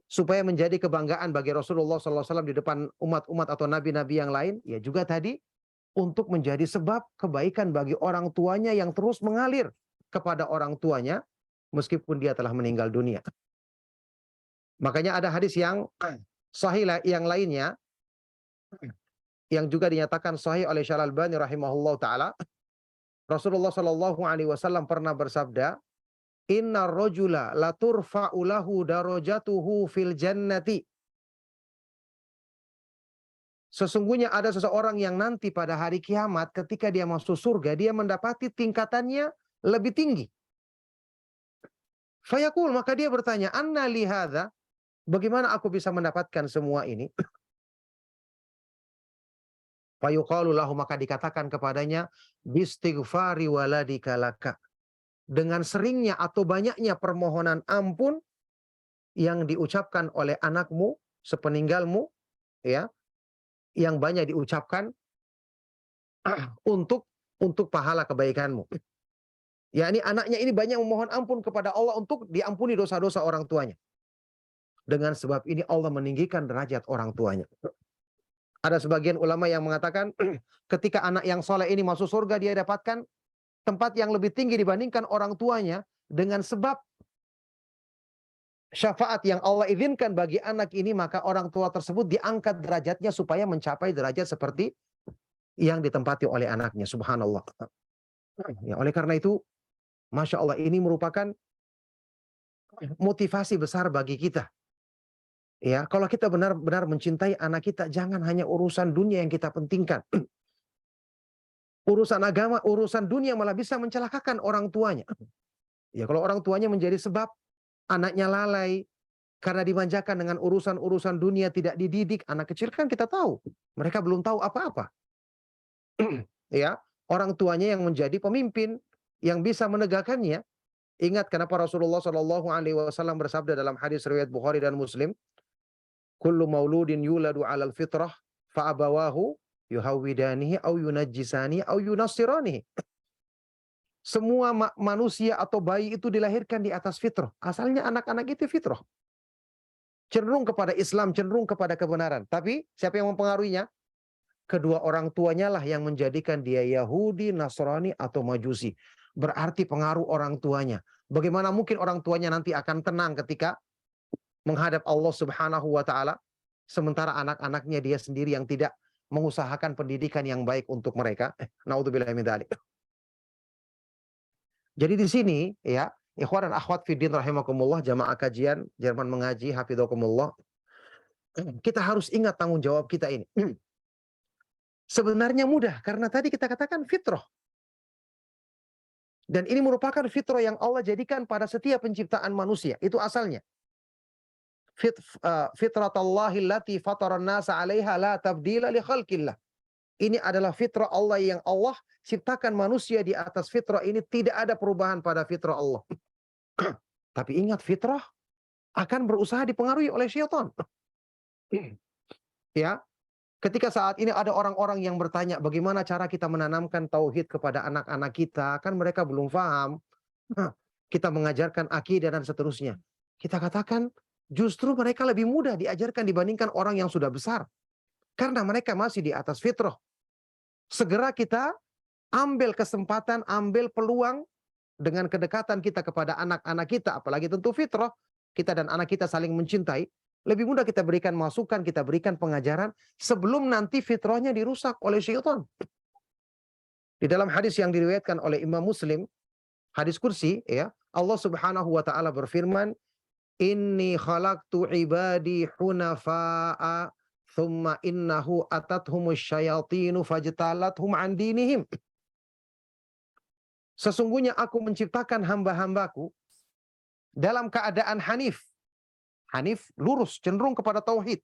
supaya menjadi kebanggaan bagi Rasulullah SAW di depan umat-umat atau nabi-nabi yang lain. Ya juga tadi untuk menjadi sebab kebaikan bagi orang tuanya yang terus mengalir kepada orang tuanya meskipun dia telah meninggal dunia. Makanya ada hadis yang sahih yang lainnya yang juga dinyatakan sahih oleh Syekh Al-Albani rahimahullah taala. Rasulullah Shallallahu alaihi wasallam pernah bersabda, "Innar rajula la turfa'u lahu darajatuhu fil jannati." Sesungguhnya ada seseorang yang nanti pada hari kiamat ketika dia masuk surga, dia mendapati tingkatannya lebih tinggi. Fayaqul, maka dia bertanya, "Anna li hadza?" Bagaimana aku bisa mendapatkan semua ini? Fayuqalu lahu, maka dikatakan kepadanya, "Bistighfari waladika laka." Dengan seringnya atau banyaknya permohonan ampun yang diucapkan oleh anakmu sepeninggalmu, ya, yang banyak diucapkan untuk pahala kebaikanmu. Ya, ini anaknya ini banyak memohon ampun kepada Allah untuk diampuni dosa-dosa orang tuanya. Dengan sebab ini Allah meninggikan derajat orang tuanya. Ada sebagian ulama yang mengatakan ketika anak yang soleh ini masuk surga, dia dapatkan tempat yang lebih tinggi dibandingkan orang tuanya dengan sebab syafaat yang Allah izinkan bagi anak ini, maka orang tua tersebut diangkat derajatnya supaya mencapai derajat seperti yang ditempati oleh anaknya. Subhanallah. Ya, oleh karena itu, Masya Allah, ini merupakan motivasi besar bagi kita. Ya, kalau kita benar-benar mencintai anak kita, jangan hanya urusan dunia yang kita pentingkan. Urusan agama, urusan dunia malah bisa mencelakakan orang tuanya. Ya, kalau orang tuanya menjadi sebab anaknya lalai karena dimanjakan dengan urusan-urusan dunia, tidak dididik. Anak kecil kan kita tahu, mereka belum tahu apa-apa. Ya, orang tuanya yang menjadi pemimpin yang bisa menegakkannya. Ingat kenapa Rasulullah Shallallahu alaihi wasallam bersabda dalam hadis riwayat Bukhari dan Muslim, "Kullu mauludin yuladu 'alal fitrah fa abawahu yuhawwidanihi au yunajjisani au yunassiranihi." Semua manusia atau bayi itu dilahirkan di atas fitrah. Asalnya anak-anak itu fitrah. Cenderung kepada Islam, cenderung kepada kebenaran. Tapi siapa yang mempengaruhinya? Kedua orang tuanya lah yang menjadikan dia Yahudi, Nasrani, atau Majusi. Berarti pengaruh orang tuanya. Bagaimana mungkin orang tuanya nanti akan tenang ketika menghadap Allah Subhanahu wa taala, sementara anak-anaknya dia sendiri yang tidak mengusahakan pendidikan yang baik untuk mereka. Naudzubillah min dzalik. Jadi di sini ya, ikhwan dan akhwat fiddin rahimakumullah, jamaah kajian Jerman mengaji hafidzakumullah, kita harus ingat tanggung jawab kita ini. Sebenarnya mudah karena tadi kita katakan fitrah. Dan ini merupakan fitrah yang Allah jadikan pada setiap penciptaan manusia. Itu asalnya. Fitratallahi allati fataran nasa 'alaiha la tabdila li khalqillah. Ini adalah fitrah Allah yang Allah ciptakan manusia di atas fitrah ini, tidak ada perubahan pada fitrah Allah. Tapi ingat, fitrah akan berusaha dipengaruhi oleh syaitan. Ya, ketika saat ini ada orang-orang yang bertanya bagaimana cara kita menanamkan tauhid kepada anak-anak kita, kan mereka belum paham. Kita mengajarkan akidah dan seterusnya. Kita katakan justru mereka lebih mudah diajarkan dibandingkan orang yang sudah besar. Karena mereka masih di atas fitrah. Segera kita ambil kesempatan, ambil peluang dengan kedekatan kita kepada anak-anak kita, apalagi tentu fitrah, kita dan anak kita saling mencintai, lebih mudah kita berikan masukan, kita berikan pengajaran, sebelum nanti fitrahnya dirusak oleh syaitan. Di dalam hadis yang diriwayatkan oleh Imam Muslim, hadis kursi, ya, Allah Subhanahu wa taala berfirman, "Inni khalaqtu ibadi hunafa'a thumma innahu atathumus syayatinu fajtalathum an dinihim." Sesungguhnya aku menciptakan hamba-hambaku dalam keadaan hanif. Hanif lurus, cenderung kepada tauhid,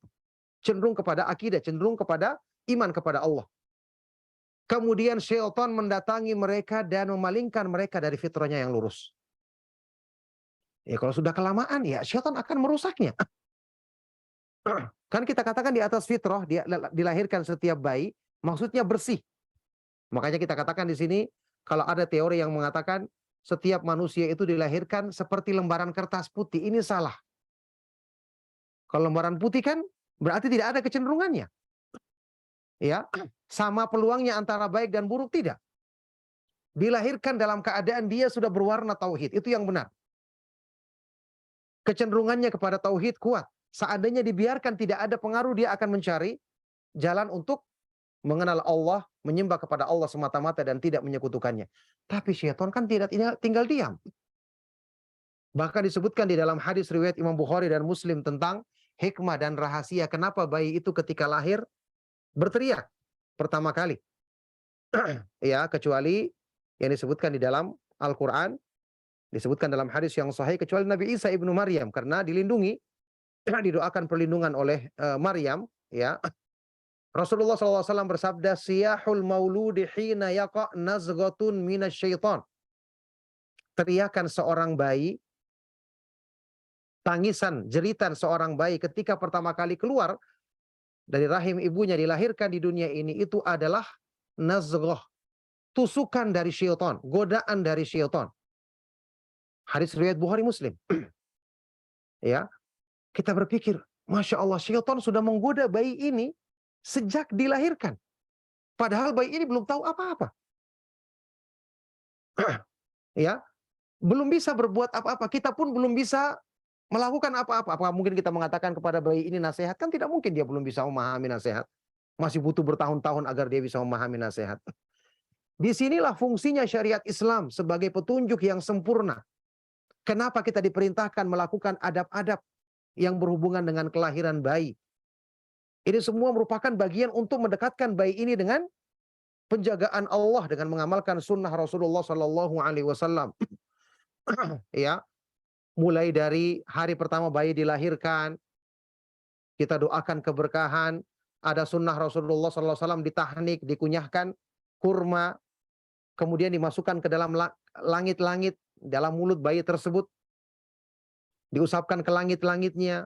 cenderung kepada akidah, cenderung kepada iman kepada Allah. Kemudian syaitan mendatangi mereka dan memalingkan mereka dari fitrahnya yang lurus. Ya kalau sudah kelamaan ya syaitan akan merusaknya. Kan kita katakan di atas fitrah dia dilahirkan setiap bayi maksudnya bersih. Makanya kita katakan di sini kalau ada teori yang mengatakan setiap manusia itu dilahirkan seperti lembaran kertas putih, ini salah. Kalau lembaran putih kan berarti tidak ada kecenderungannya. Ya, sama peluangnya antara baik dan buruk tidak. Dilahirkan dalam keadaan dia sudah berwarna tauhid, itu yang benar. Kecenderungannya kepada tauhid kuat. Seandainya dibiarkan tidak ada pengaruh, dia akan mencari jalan untuk mengenal Allah, menyembah kepada Allah semata-mata dan tidak menyekutukannya. Tapi syaitan kan tidak tinggal diam. Bahkan disebutkan di dalam hadis riwayat Imam Bukhari dan Muslim tentang hikmah dan rahasia kenapa bayi itu ketika lahir berteriak pertama kali. Ya, kecuali yang disebutkan di dalam Al-Quran, disebutkan dalam hadis yang sahih, kecuali Nabi Isa ibnu Maryam, karena dilindungi, didoakan perlindungan oleh Maryam, ya. Rasulullah SAW bersabda, siyahul mauludi hina yaqa nazghatun minasyaitan. Teriakan seorang bayi, tangisan, jeritan seorang bayi ketika pertama kali keluar dari rahim ibunya, dilahirkan di dunia ini, itu adalah nazghah, tusukan dari syaitan, godaan dari syaitan. Hadis riwayat Bukhari Muslim. Ya, kita berpikir, Masya Allah, syaitan sudah menggoda bayi ini sejak dilahirkan. Padahal bayi ini belum tahu apa-apa. Ya, belum bisa berbuat apa-apa. Kita pun belum bisa melakukan apa-apa. Apakah mungkin kita mengatakan kepada bayi ini nasihat? Kan tidak mungkin, dia belum bisa memahami nasihat. Masih butuh bertahun-tahun agar dia bisa memahami nasihat. Disinilah fungsinya syariat Islam sebagai petunjuk yang sempurna. Kenapa kita diperintahkan melakukan adab-adab yang berhubungan dengan kelahiran bayi? Ini semua merupakan bagian untuk mendekatkan bayi ini dengan penjagaan Allah, dengan mengamalkan sunnah Rasulullah Sallallahu Alaihi Wasallam. Ya, mulai dari hari pertama bayi dilahirkan, kita doakan keberkahan. Ada sunnah Rasulullah Sallallahu Alaihi Wasallam ditahnik, dikunyahkan kurma, kemudian dimasukkan ke dalam langit-langit, dalam mulut bayi tersebut, diusapkan ke langit-langitnya.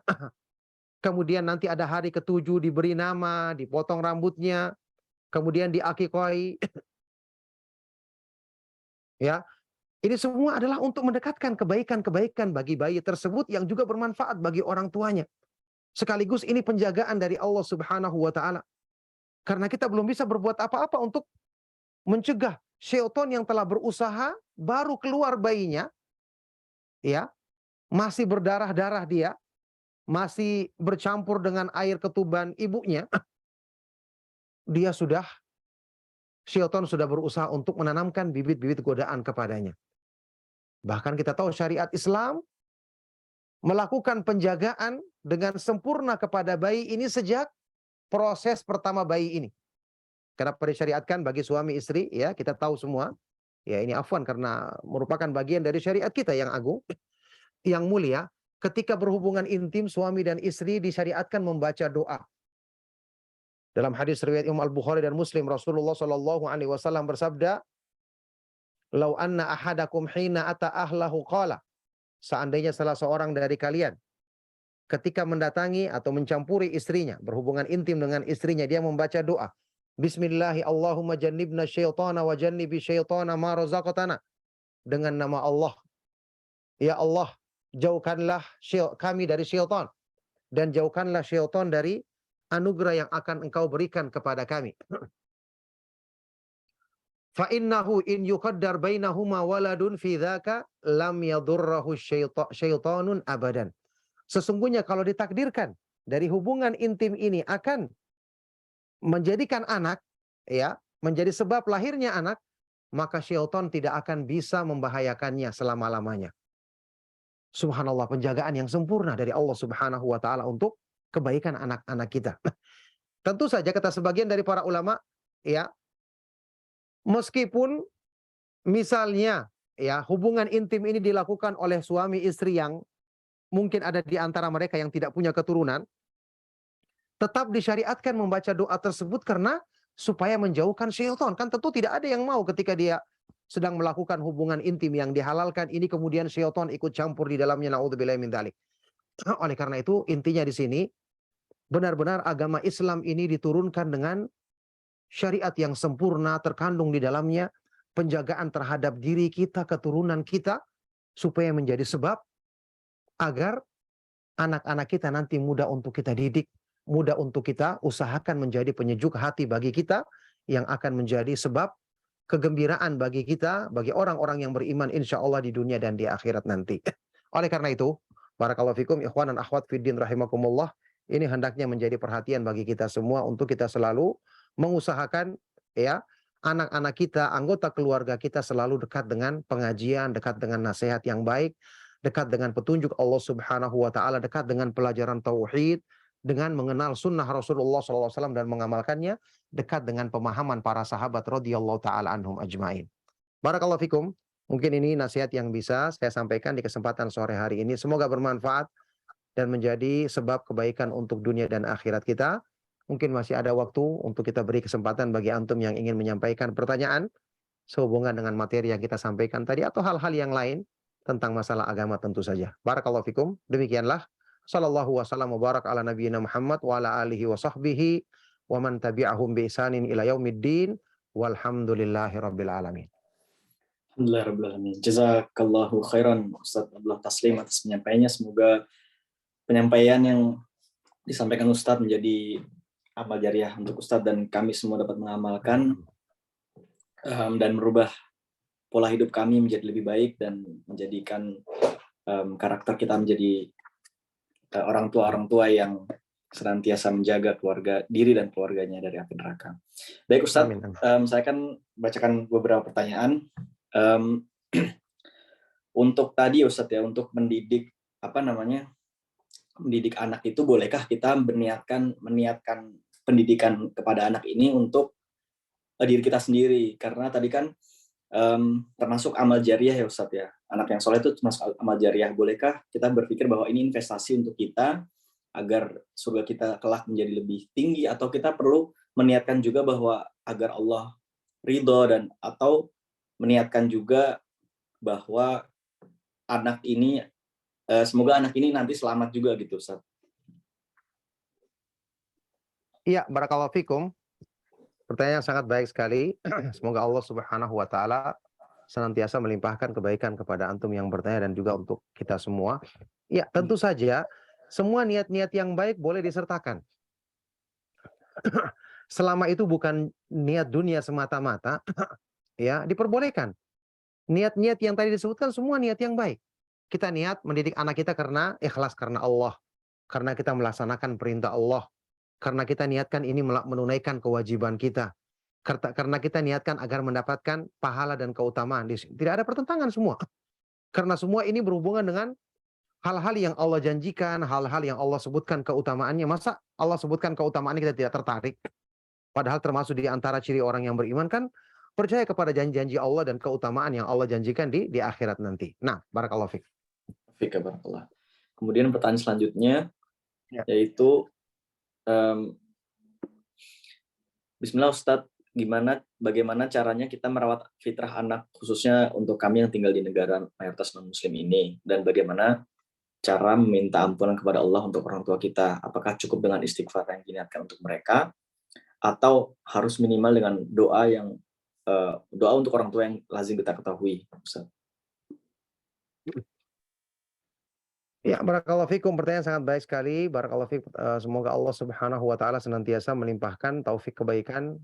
Kemudian nanti ada hari ke-7 diberi nama, dipotong rambutnya, kemudian diakikoi. Ya, ini semua adalah untuk mendekatkan kebaikan-kebaikan bagi bayi tersebut yang juga bermanfaat bagi orang tuanya. Sekaligus ini penjagaan dari Allah Subhanahu wa taala. Karena kita belum bisa berbuat apa-apa untuk mencegah syaitan yang telah berusaha, baru keluar bayinya, ya, masih berdarah-darah dia, masih bercampur dengan air ketuban ibunya, syaitan sudah berusaha untuk menanamkan bibit-bibit godaan kepadanya. Bahkan kita tahu syariat Islam melakukan penjagaan dengan sempurna kepada bayi ini sejak proses pertama bayi ini. Kenapa disyariatkan bagi suami istri? Ya, kita tahu semua. Ya, ini afwan karena merupakan bagian dari syariat kita yang agung, yang mulia. Ketika berhubungan intim suami dan istri disyariatkan membaca doa. Dalam hadis riwayat Imam Al-Bukhari dan Muslim, Rasulullah Shallallahu Alaihi Wasallam bersabda, "Lau anna ahadakum hina ata ahlahu qala." Seandainya salah seorang dari kalian ketika mendatangi atau mencampuri istrinya, berhubungan intim dengan istrinya, dia membaca doa, Bismillahi Allahumma jannibna syaitana wa jannibi syaitana ma razaqtana. Dengan nama Allah, ya Allah, jauhkanlah kami dari syaitan dan jauhkanlah syaitan dari anugerah yang akan engkau berikan kepada kami. Fa innahu in yuqaddar bainahuma waladun fi dzaka lam yadurruhu syaitanun abadan. Sesungguhnya kalau ditakdirkan dari hubungan intim ini akan menjadikan anak, ya, menjadi sebab lahirnya anak, maka syaitan tidak akan bisa membahayakannya selama-lamanya. Subhanallah, penjagaan yang sempurna dari Allah Subhanahu wa taala untuk kebaikan anak-anak kita. Tentu saja kata sebagian dari para ulama, ya, meskipun misalnya, ya, hubungan intim ini dilakukan oleh suami istri yang mungkin ada di antara mereka yang tidak punya keturunan, tetap disyariatkan membaca doa tersebut karena supaya menjauhkan syaitan. Kan tentu tidak ada yang mau ketika dia sedang melakukan hubungan intim yang dihalalkan, ini kemudian syaitan ikut campur di dalamnya, naudzubillahi min dzalik. Oleh karena itu, intinya di sini, benar-benar agama Islam ini diturunkan dengan syariat yang sempurna, terkandung di dalamnya penjagaan terhadap diri kita, keturunan kita, supaya menjadi sebab agar anak-anak kita nanti mudah untuk kita didik, mudah untuk kita usahakan menjadi penyejuk hati bagi kita, yang akan menjadi sebab kegembiraan bagi kita, bagi orang-orang yang beriman insya Allah di dunia dan di akhirat nanti. Oleh karena itu, barakallahu fikum ikhwan dan akhwat fiddin rahimakumullah, ini hendaknya menjadi perhatian bagi kita semua untuk kita selalu mengusahakan ya anak-anak kita, anggota keluarga kita selalu dekat dengan pengajian, dekat dengan nasihat yang baik, dekat dengan petunjuk Allah Subhanahu wa taala, dekat dengan pelajaran tauhid, dengan mengenal sunnah Rasulullah SAW dan mengamalkannya, dekat dengan pemahaman para sahabat radhiyallahu taala anhum ajmain. Barakallahu fikum. Mungkin ini nasihat yang bisa saya sampaikan di kesempatan sore hari ini. Semoga bermanfaat dan menjadi sebab kebaikan untuk dunia dan akhirat kita. Mungkin masih ada waktu untuk kita beri kesempatan bagi antum yang ingin menyampaikan pertanyaan sehubungan dengan materi yang kita sampaikan tadi atau hal-hal yang lain tentang masalah agama tentu saja. Barakallahu fikum. Demikianlah. Sallallahu wasallam wa barak ala nabiyyina Muhammad wa ala alihi wa sahbihi wa man tabi'ahum bi ihsanin ila yaumiddin walhamdulillahi rabbil alamin. Alhamdulillahirrahmanirrahim. Jazakallahu khairan Ustaz Abdullah Taslim atas penyampaiannya. Semoga penyampaian yang disampaikan Ustadz menjadi amal jariah untuk Ustadz dan kami semua dapat mengamalkan dan merubah pola hidup kami menjadi lebih baik dan menjadikan karakter kita menjadi orang tua yang senantiasa menjaga keluarga diri dan keluarganya dari api neraka. Baik Ustadz, saya akan bacakan beberapa pertanyaan. Untuk tadi Ustadz ya, untuk mendidik mendidik anak itu, bolehkah kita meniatkan pendidikan kepada anak ini untuk diri kita sendiri? Karena tadi kan termasuk amal jariah ya Ustadz ya. Anak yang soleh itu termasuk amal jariah. Bolehkah kita berpikir bahwa ini investasi untuk kita agar surga kita kelak menjadi lebih tinggi, atau kita perlu meniatkan juga bahwa agar Allah ridho dan atau meniatkan juga bahwa anak ini semoga anak ini nanti selamat juga gitu Ustaz. Iya, barakallahu fikum. Pertanyaan yang sangat baik sekali. Semoga Allah Subhanahu wa taala senantiasa melimpahkan kebaikan kepada antum yang bertanya dan juga untuk kita semua. Ya, tentu saja semua niat-niat yang baik boleh disertakan. Selama itu bukan niat dunia semata-mata, ya, diperbolehkan. Niat-niat yang tadi disebutkan semua niat yang baik. Kita niat mendidik anak kita karena ikhlas karena Allah, karena kita melaksanakan perintah Allah, karena kita niatkan ini menunaikan kewajiban kita, karena kita niatkan agar mendapatkan pahala dan keutamaan. Tidak ada pertentangan semua. Karena semua ini berhubungan dengan hal-hal yang Allah janjikan, hal-hal yang Allah sebutkan keutamaannya. Masa Allah sebutkan keutamaannya kita tidak tertarik? Padahal termasuk di antara ciri orang yang beriman kan percaya kepada janji-janji Allah dan keutamaan yang Allah janjikan di akhirat nanti. Nah, barakallahu fiik. Barakallah. Kemudian pertanyaan selanjutnya yaitu Bismillah Ustadz, bagaimana caranya kita merawat fitrah anak, khususnya untuk kami yang tinggal di negara mayoritas non-muslim ini, dan bagaimana cara meminta ampunan kepada Allah untuk orang tua kita? Apakah cukup dengan istighfar yang diniatkan untuk mereka, atau harus minimal dengan doa untuk orang tua yang lazim kita ketahui, Ustaz? Ya, barakallahu fikum. Pertanyaan sangat baik sekali. Barakallahu fiik. Semoga Allah Subhanahu wa taala senantiasa melimpahkan taufik kebaikan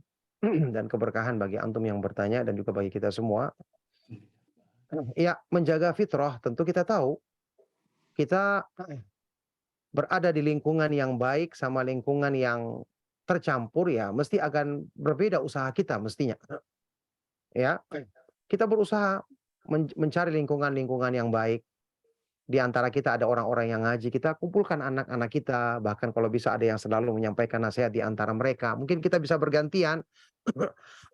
dan keberkahan bagi antum yang bertanya dan juga bagi kita semua. Ya, menjaga fitrah tentu kita tahu kita berada di lingkungan yang baik sama lingkungan yang tercampur, ya mesti akan berbeda usaha kita mestinya. Ya, kita berusaha mencari lingkungan-lingkungan yang baik. Di antara kita ada orang-orang yang ngaji, kita kumpulkan anak-anak kita, bahkan kalau bisa ada yang selalu menyampaikan nasihat di antara mereka. Mungkin kita bisa bergantian,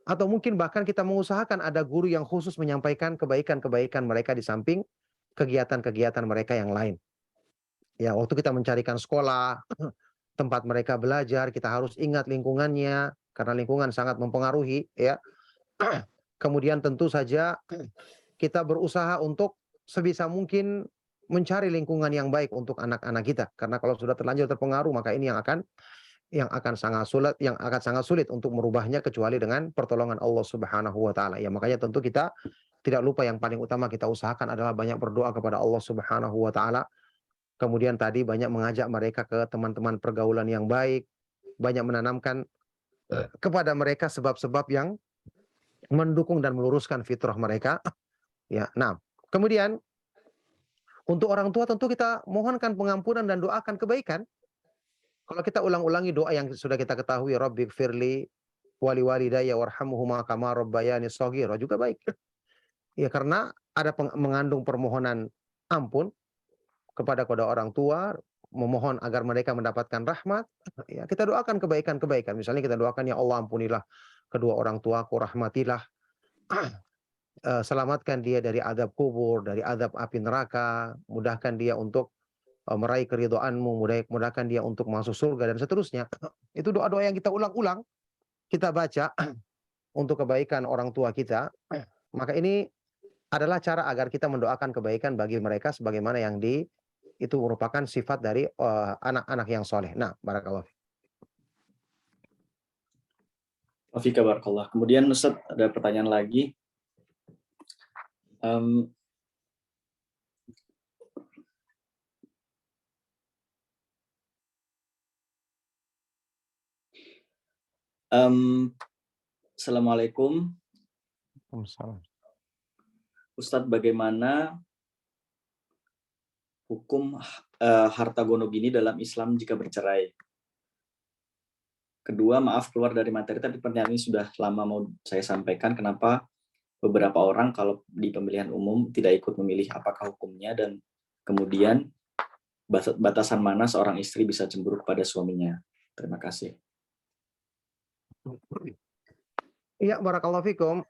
atau mungkin bahkan kita mengusahakan ada guru yang khusus menyampaikan kebaikan-kebaikan mereka di samping kegiatan-kegiatan mereka yang lain. Ya, waktu kita mencarikan sekolah, tempat mereka belajar, kita harus ingat lingkungannya, karena lingkungan sangat mempengaruhi, ya. Kemudian tentu saja kita berusaha untuk sebisa mungkin mencari lingkungan yang baik untuk anak-anak kita. Karena kalau sudah terlanjur terpengaruh, maka ini yang akan sangat sulit untuk merubahnya kecuali dengan pertolongan Allah Subhanahu wa taala. Ya, makanya tentu kita tidak lupa yang paling utama kita usahakan adalah banyak berdoa kepada Allah Subhanahu wa taala. Kemudian tadi banyak mengajak mereka ke teman-teman pergaulan yang baik, banyak menanamkan kepada mereka sebab-sebab yang mendukung dan meluruskan fitrah mereka. Ya, nah, kemudian untuk orang tua tentu kita mohonkan pengampunan dan doakan kebaikan. Kalau kita ulang-ulangi doa yang sudah kita ketahui, Rabbighfirli wali walidayya warhamhuma kama rabbayani shaghira juga baik. Ya, karena ada mengandung permohonan ampun kepada kedua orang tua, memohon agar mereka mendapatkan rahmat. Ya, kita doakan kebaikan-kebaikan. Misalnya kita doakan, ya Allah ampunilah kedua orang tuaku, rahmatilah, selamatkan dia dari azab kubur, dari azab api neraka, mudahkan dia untuk meraih keridhaan-Mu, mudahkan dia untuk masuk surga dan seterusnya. Itu doa-doa yang kita ulang-ulang, kita baca untuk kebaikan orang tua kita. Maka ini adalah cara agar kita mendoakan kebaikan bagi mereka sebagaimana yang itu merupakan sifat dari anak-anak yang soleh. Nah, barakallahu fiik. Wafika barakallah. Kemudian Ustaz ada pertanyaan lagi. Assalamualaikum. Ustadz, bagaimana hukum harta gono gini dalam Islam jika bercerai? Kedua, maaf keluar dari materi, tapi pertanyaan ini sudah lama mau saya sampaikan. Kenapa beberapa orang kalau di pemilihan umum tidak ikut memilih, apakah hukumnya? Dan kemudian batasan mana seorang istri bisa cemburu kepada suaminya? Terima kasih. Iya, barakallahu fikum.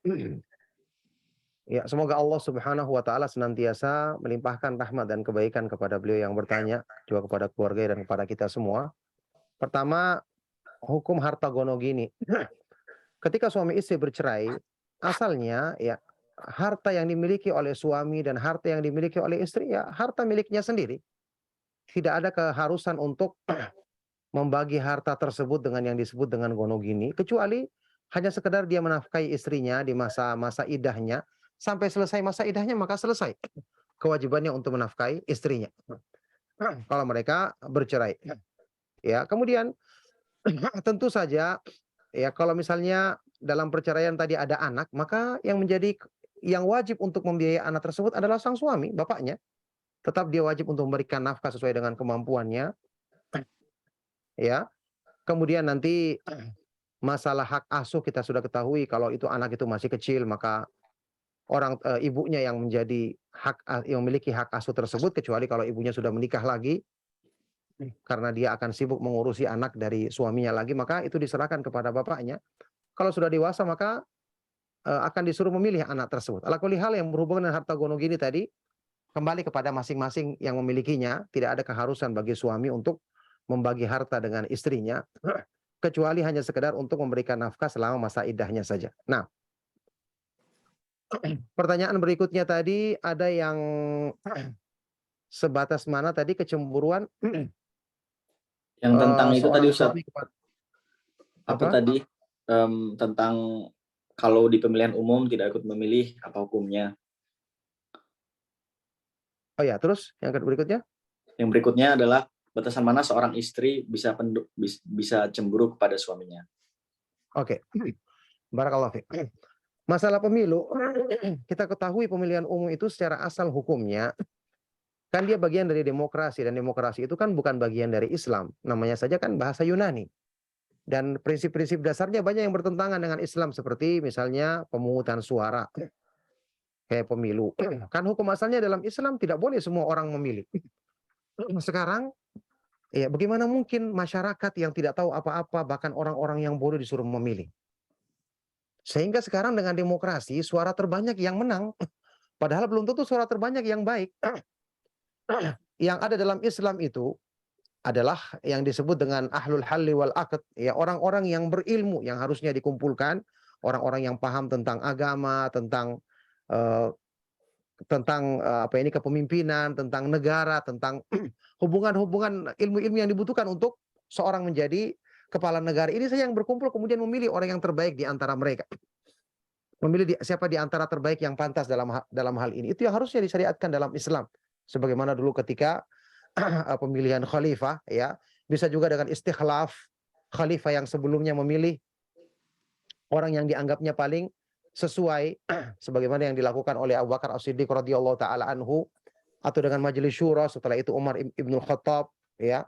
Ya, semoga Allah Subhanahu wa taala senantiasa melimpahkan rahmat dan kebaikan kepada beliau yang bertanya, juga kepada keluarga dan kepada kita semua. Pertama, hukum harta gono gini. Ketika suami istri bercerai, asalnya ya harta yang dimiliki oleh suami dan harta yang dimiliki oleh istri ya harta miliknya sendiri. Tidak ada keharusan untuk membagi harta tersebut dengan yang disebut dengan gono gini, kecuali hanya sekedar dia menafkahi istrinya di masa-masa idahnya. Sampai selesai masa idahnya maka selesai kewajibannya untuk menafkahi istrinya. Kalau mereka bercerai. Ya, kemudian tentu saja ya kalau misalnya dalam perceraian tadi ada anak, maka yang wajib untuk membiayai anak tersebut adalah sang suami, bapaknya. Tetap dia wajib untuk memberikan nafkah sesuai dengan kemampuannya. Ya. Kemudian nanti masalah hak asuh kita sudah ketahui, kalau itu anak itu masih kecil maka ibunya yang memiliki hak asuh tersebut, kecuali kalau ibunya sudah menikah lagi karena dia akan sibuk mengurusi anak dari suaminya lagi, maka itu diserahkan kepada bapaknya. Kalau sudah dewasa maka akan disuruh memilih anak tersebut. Ala kulli hal yang berhubungan dengan harta gono gini tadi kembali kepada masing-masing yang memilikinya. Tidak ada keharusan bagi suami untuk membagi harta dengan istrinya kecuali hanya sekedar untuk memberikan nafkah selama masa idahnya saja. Nah, pertanyaan berikutnya tadi ada yang sebatas mana tadi kecemburuan Yang tentang itu tadi Ustaz, apa tadi tentang kalau di pemilihan umum tidak ikut memilih, apa hukumnya? Oh ya, terus yang berikutnya? Yang berikutnya adalah batasan mana seorang istri bisa cemburu kepada suaminya. Oke. Barakallahu fiik. Masalah pemilu, kita ketahui pemilihan umum itu secara asal hukumnya kan dia bagian dari demokrasi, dan demokrasi itu kan bukan bagian dari Islam. Namanya saja kan bahasa Yunani. Dan prinsip-prinsip dasarnya banyak yang bertentangan dengan Islam, seperti misalnya pemungutan suara kayak pemilu. Kan hukum asalnya dalam Islam tidak boleh semua orang memilih. Sekarang ya bagaimana mungkin masyarakat yang tidak tahu apa-apa, bahkan orang-orang yang bodoh disuruh memilih? Sehingga sekarang dengan demokrasi suara terbanyak yang menang, padahal belum tentu suara terbanyak yang baik. Yang ada dalam Islam itu adalah yang disebut dengan ahlul halli wal aqd, ya orang-orang yang berilmu yang harusnya dikumpulkan orang-orang yang paham tentang agama, tentang apa ini kepemimpinan, tentang negara, tentang hubungan-hubungan ilmu-ilmu yang dibutuhkan untuk seorang menjadi kepala negara. Ini saja yang berkumpul kemudian memilih orang yang terbaik di antara mereka. Memilih siapa di antara terbaik yang pantas dalam hal ini. Itu yang harusnya disyariatkan dalam Islam. Sebagaimana dulu ketika pemilihan khalifah, ya, bisa juga dengan istikhlaf, khalifah yang sebelumnya memilih orang yang dianggapnya paling sesuai sebagaimana yang dilakukan oleh Abu Bakar As-Siddiq radhiyallahu taala anhu, atau dengan majelis syura setelah itu Umar ibn Khattab, ya,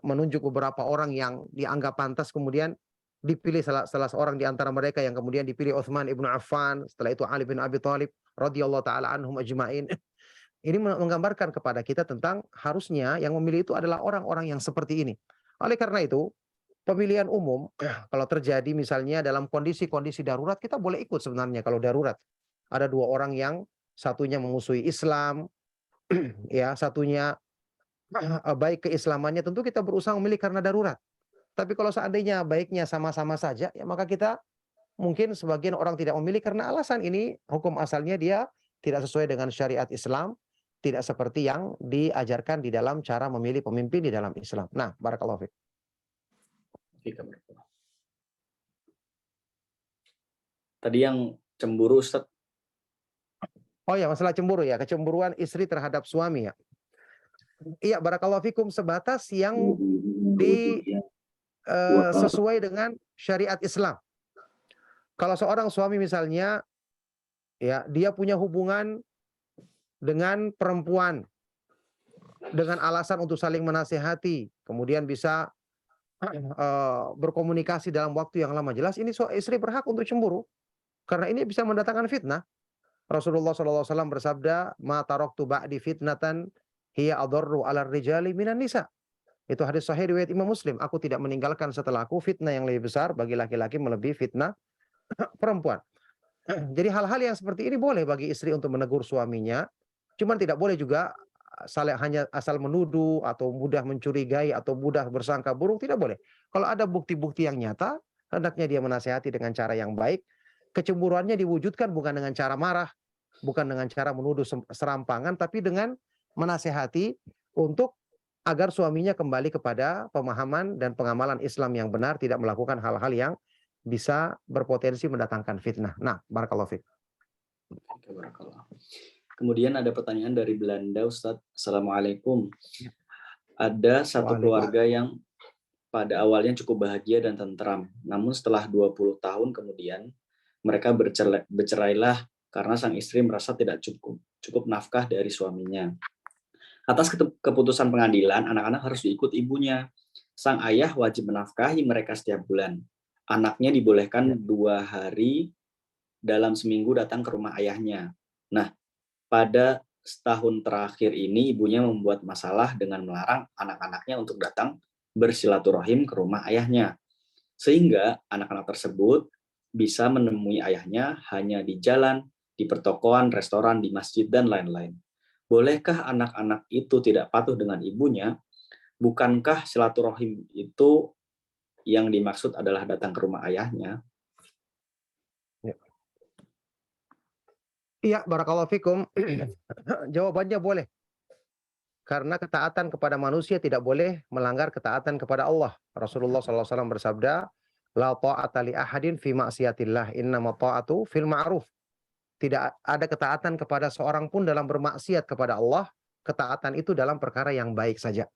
menunjuk beberapa orang yang dianggap pantas, kemudian dipilih salah seorang di antara mereka yang kemudian dipilih Utsman ibn Affan, setelah itu Ali bin Abi Thalib radhiyallahu taala anhum ajma'in. Ini menggambarkan kepada kita tentang harusnya yang memilih itu adalah orang-orang yang seperti ini. Oleh karena itu, pemilihan umum kalau terjadi misalnya dalam kondisi-kondisi darurat, kita boleh ikut sebenarnya kalau darurat. Ada dua orang yang satunya memusuhi Islam, ya, satunya baik keislamannya, tentu kita berusaha memilih karena darurat. Tapi kalau seandainya baiknya sama-sama saja, ya maka kita mungkin sebagian orang tidak memilih karena alasan ini hukum asalnya dia tidak sesuai dengan syariat Islam, tidak seperti yang diajarkan di dalam cara memilih pemimpin di dalam Islam. Nah, barakallahu fiik. Tadi yang cemburu, Ustaz. Oh ya, masalah cemburu ya, kecemburuan istri terhadap suami ya. Iya, barakallahu fikum, sebatas yang sesuai dengan syariat Islam. Kalau seorang suami misalnya, ya, dia punya hubungan dengan perempuan dengan alasan untuk saling menasehati, kemudian bisa berkomunikasi dalam waktu yang lama, jelas ini istri berhak untuk cemburu karena ini bisa mendatangkan fitnah. Rasulullah SAW bersabda, "Ma taraktu ba'di fitnatan hiya adarru 'alar rijali minan nisa." Itu hadis sahih riwayat Imam Muslim. Aku tidak meninggalkan setelahku fitnah yang lebih besar bagi laki-laki melebihi fitnah perempuan. Jadi hal-hal yang seperti ini boleh bagi istri untuk menegur suaminya, cuman tidak boleh juga hanya asal menuduh atau mudah mencurigai atau mudah bersangka buruk, tidak boleh. Kalau ada bukti-bukti yang nyata, hendaknya dia menasihati dengan cara yang baik. Kecemburuannya diwujudkan bukan dengan cara marah, bukan dengan cara menuduh serampangan, tapi dengan menasehati untuk agar suaminya kembali kepada pemahaman dan pengamalan Islam yang benar, tidak melakukan hal-hal yang bisa berpotensi mendatangkan fitnah. Nah, barakallahu fiik. Kemudian ada pertanyaan dari Belanda, Ustadz. Assalamualaikum. Ada satu keluarga yang pada awalnya cukup bahagia dan tentram, namun setelah 20 tahun kemudian mereka bercerailah karena sang istri merasa tidak cukup nafkah dari suaminya. Atas keputusan pengadilan, anak-anak harus diikut ibunya. Sang ayah wajib menafkahi mereka setiap bulan. Anaknya dibolehkan 2 hari dalam seminggu datang ke rumah ayahnya. Nah, pada setahun terakhir ini ibunya membuat masalah dengan melarang anak-anaknya untuk datang bersilaturahim ke rumah ayahnya. Sehingga anak-anak tersebut bisa menemui ayahnya hanya di jalan, di pertokoan, restoran, di masjid, dan lain-lain. Bolehkah anak-anak itu tidak patuh dengan ibunya? Bukankah silaturahim itu yang dimaksud adalah datang ke rumah ayahnya? Iya, barakallahu fikum. Jawabannya boleh. Karena ketaatan kepada manusia tidak boleh melanggar ketaatan kepada Allah. Rasulullah SAW bersabda, "La ta'ata li ahadin fi ma'siyatillah, innama ta'atu fil ma'ruf." Tidak ada ketaatan kepada seorang pun dalam bermaksiat kepada Allah. Ketaatan itu dalam perkara yang baik saja.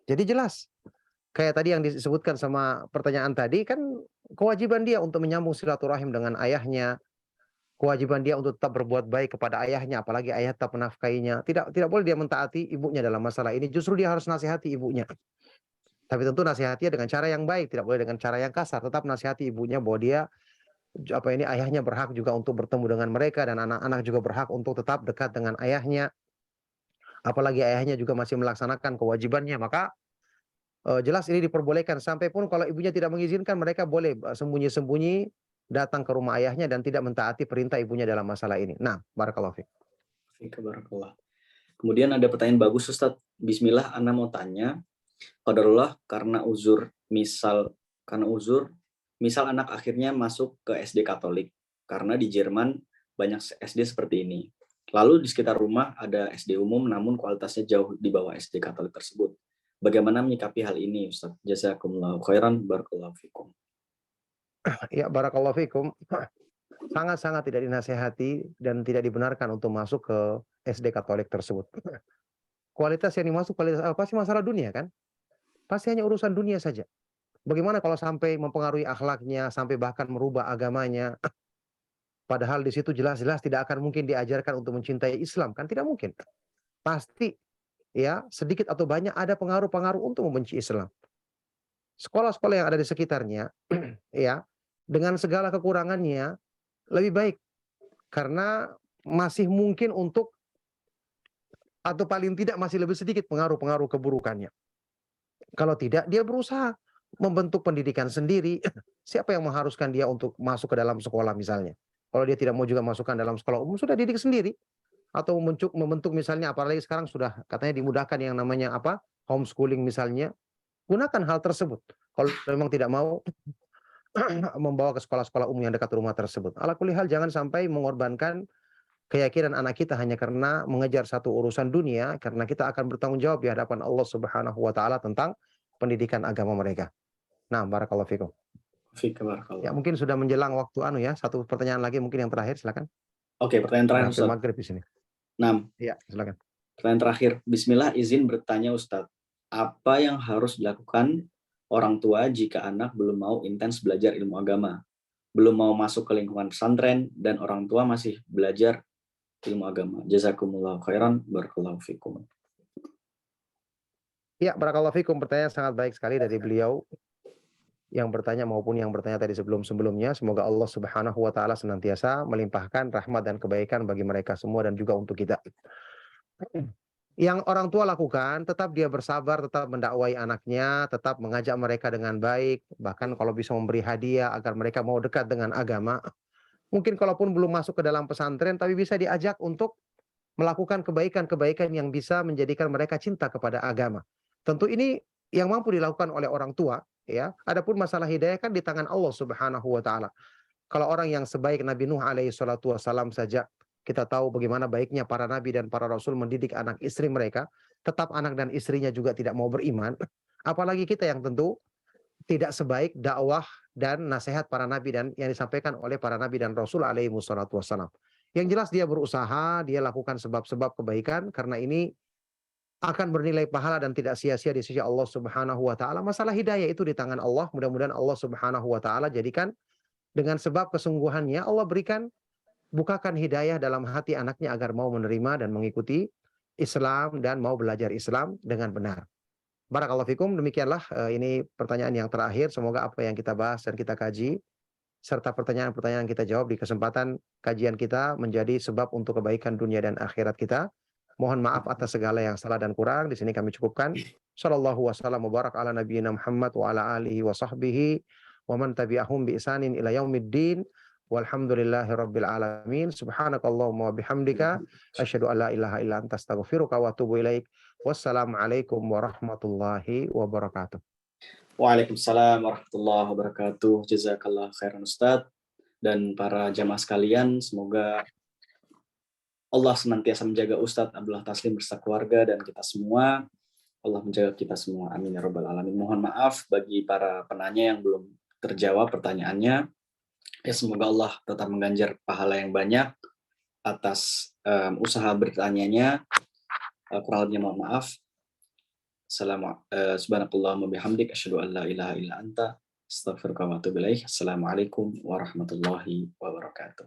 Jadi jelas. Kayak tadi yang disebutkan sama pertanyaan tadi, kan kewajiban dia untuk menyambung silaturahim dengan ayahnya, kewajiban dia untuk tetap berbuat baik kepada ayahnya, apalagi ayah tetap menafkainya. Tidak boleh dia mentaati ibunya dalam masalah ini. Justru dia harus nasihati ibunya. Tapi tentu nasihatinya dengan cara yang baik, tidak boleh dengan cara yang kasar. Tetap nasihati ibunya bahwa dia ayahnya berhak juga untuk bertemu dengan mereka, dan anak-anak juga berhak untuk tetap dekat dengan ayahnya. Apalagi ayahnya juga masih melaksanakan kewajibannya, maka jelas ini diperbolehkan. Sampai pun kalau ibunya tidak mengizinkan, mereka boleh sembunyi-sembunyi datang ke rumah ayahnya dan tidak mentaati perintah ibunya dalam masalah ini. Nah, barakallahu fiik. Barakallah. Kemudian ada pertanyaan bagus, Ustadz. Bismillah, Ana mau tanya, qadarullah karena uzur Misal anak akhirnya masuk ke SD Katolik, karena di Jerman banyak SD seperti ini. Lalu di sekitar rumah ada SD umum namun kualitasnya jauh di bawah SD Katolik tersebut. Bagaimana menyikapi hal ini, Ustaz? Jazakumullahu khairan, barakallahu fikum. Ya, barakallahu fikum. Sangat-sangat tidak dinasehati dan tidak dibenarkan untuk masuk ke SD Katolik tersebut. Kualitas yang dimaksud kualitas apa sih? Masalah dunia kan? Pasti hanya urusan dunia saja. Bagaimana kalau sampai mempengaruhi akhlaknya, sampai bahkan merubah agamanya, padahal di situ jelas-jelas tidak akan mungkin diajarkan untuk mencintai Islam, kan tidak mungkin. Pasti ya, sedikit atau banyak ada pengaruh-pengaruh untuk membenci Islam. Sekolah-sekolah yang ada di sekitarnya ya, dengan segala kekurangannya lebih baik karena masih mungkin untuk atau paling tidak masih lebih sedikit pengaruh-pengaruh keburukannya. Kalau tidak, dia berusaha membentuk pendidikan sendiri. Siapa yang mengharuskan dia untuk masuk ke dalam sekolah misalnya? Kalau dia tidak mau juga masukkan dalam sekolah umum, sudah didik sendiri. Atau membentuk misalnya, apalagi sekarang sudah katanya dimudahkan yang namanya apa? Homeschooling misalnya. Gunakan hal tersebut. Kalau memang tidak mau membawa ke sekolah-sekolah umum yang dekat rumah tersebut. Ala kulli hal jangan sampai mengorbankan keyakinan anak kita hanya karena mengejar satu urusan dunia, karena kita akan bertanggung jawab di hadapan Allah Subhanahu wa taala tentang pendidikan agama mereka. Nah, barakallahu fikum. Fik, Ya, barakallahu. mungkin sudah menjelang waktu ya, satu pertanyaan lagi mungkin yang terakhir, silakan. Oke, pertanyaan Sudah terakhir, hampir Ustaz. maghrib di sini. 6. Iya, silakan. Pertanyaan terakhir. Bismillah, izin bertanya, Ustadz. Apa yang harus dilakukan orang tua jika anak belum mau intens belajar ilmu agama? Belum mau masuk ke lingkungan pesantren dan orang tua masih belajar ilmu agama. Jazakumullahu khairan, barakallahu fikum. Ya, barakallahu fikum. Pertanyaan sangat baik sekali dari beliau yang bertanya maupun yang bertanya tadi sebelum-sebelumnya. Semoga Allah Subhanahu wa taala senantiasa melimpahkan rahmat dan kebaikan bagi mereka semua dan juga untuk kita. Yang orang tua lakukan, tetap dia bersabar, tetap mendakwai anaknya, tetap mengajak mereka dengan baik, bahkan kalau bisa memberi hadiah agar mereka mau dekat dengan agama. Mungkin kalaupun belum masuk ke dalam pesantren, tapi bisa diajak untuk melakukan kebaikan-kebaikan yang bisa menjadikan mereka cinta kepada agama. Tentu ini yang mampu dilakukan oleh orang tua, ya. Adapun masalah hidayah kan di tangan Allah Subhanahu wa taala. Kalau orang yang sebaik Nabi Nuh alaihi salatu wasalam saja, kita tahu bagaimana baiknya para nabi dan para rasul mendidik anak istri mereka, tetap anak dan istrinya juga tidak mau beriman. Apalagi kita yang tentu tidak sebaik dakwah dan nasihat para nabi dan yang disampaikan oleh para nabi dan rasul alaihi wassalatu wassalam. Yang jelas dia berusaha, dia lakukan sebab-sebab kebaikan karena ini akan bernilai pahala dan tidak sia-sia di sisi Allah Subhanahu wa taala. Masalah hidayah itu di tangan Allah. Mudah-mudahan Allah Subhanahu wa taala jadikan dengan sebab kesungguhannya Allah berikan bukakan hidayah dalam hati anaknya agar mau menerima dan mengikuti Islam dan mau belajar Islam dengan benar. Barakallahu fikum. Demikianlah ini pertanyaan yang terakhir. Semoga apa yang kita bahas dan kita kaji serta pertanyaan-pertanyaan yang kita jawab di kesempatan kajian kita menjadi sebab untuk kebaikan dunia dan akhirat kita. Mohon maaf atas segala yang salah dan kurang. Di sini kami cukupkan. Sallallahu wasallam wa barak ala nabiyyina Muhammad wa ala alihi wa sahbihi wa man tabi'ahum bi isanin ila yaumiddin. Walhamdulillahi rabbil alamin. Subhanakallahumma wa bihamdika asyhadu an la ilaha illa anta astaghfiruka wa atubu ilaik. Wassalamualaikum warahmatullahi wabarakatuh. Waalaikumsalam warahmatullahi wabarakatuh. Jazakallah khairan, Ustadz. Dan para jamaah sekalian, semoga Allah senantiasa menjaga Ustadz Abdullah Taslim beserta keluarga dan kita semua. Allah menjaga kita semua. Amin ya rabbal alamin. Mohon maaf bagi para penanya yang belum terjawab pertanyaannya. Ya, semoga Allah tetap mengganjar pahala yang banyak atas usaha bertanyanya. Kurang lebihnya mohon maaf. Subhanakallahumma bihamdik asyhadu an la ilaha illa anta astaghfiruka wa atubu ilaik. Assalamualaikum warahmatullahi wabarakatuh.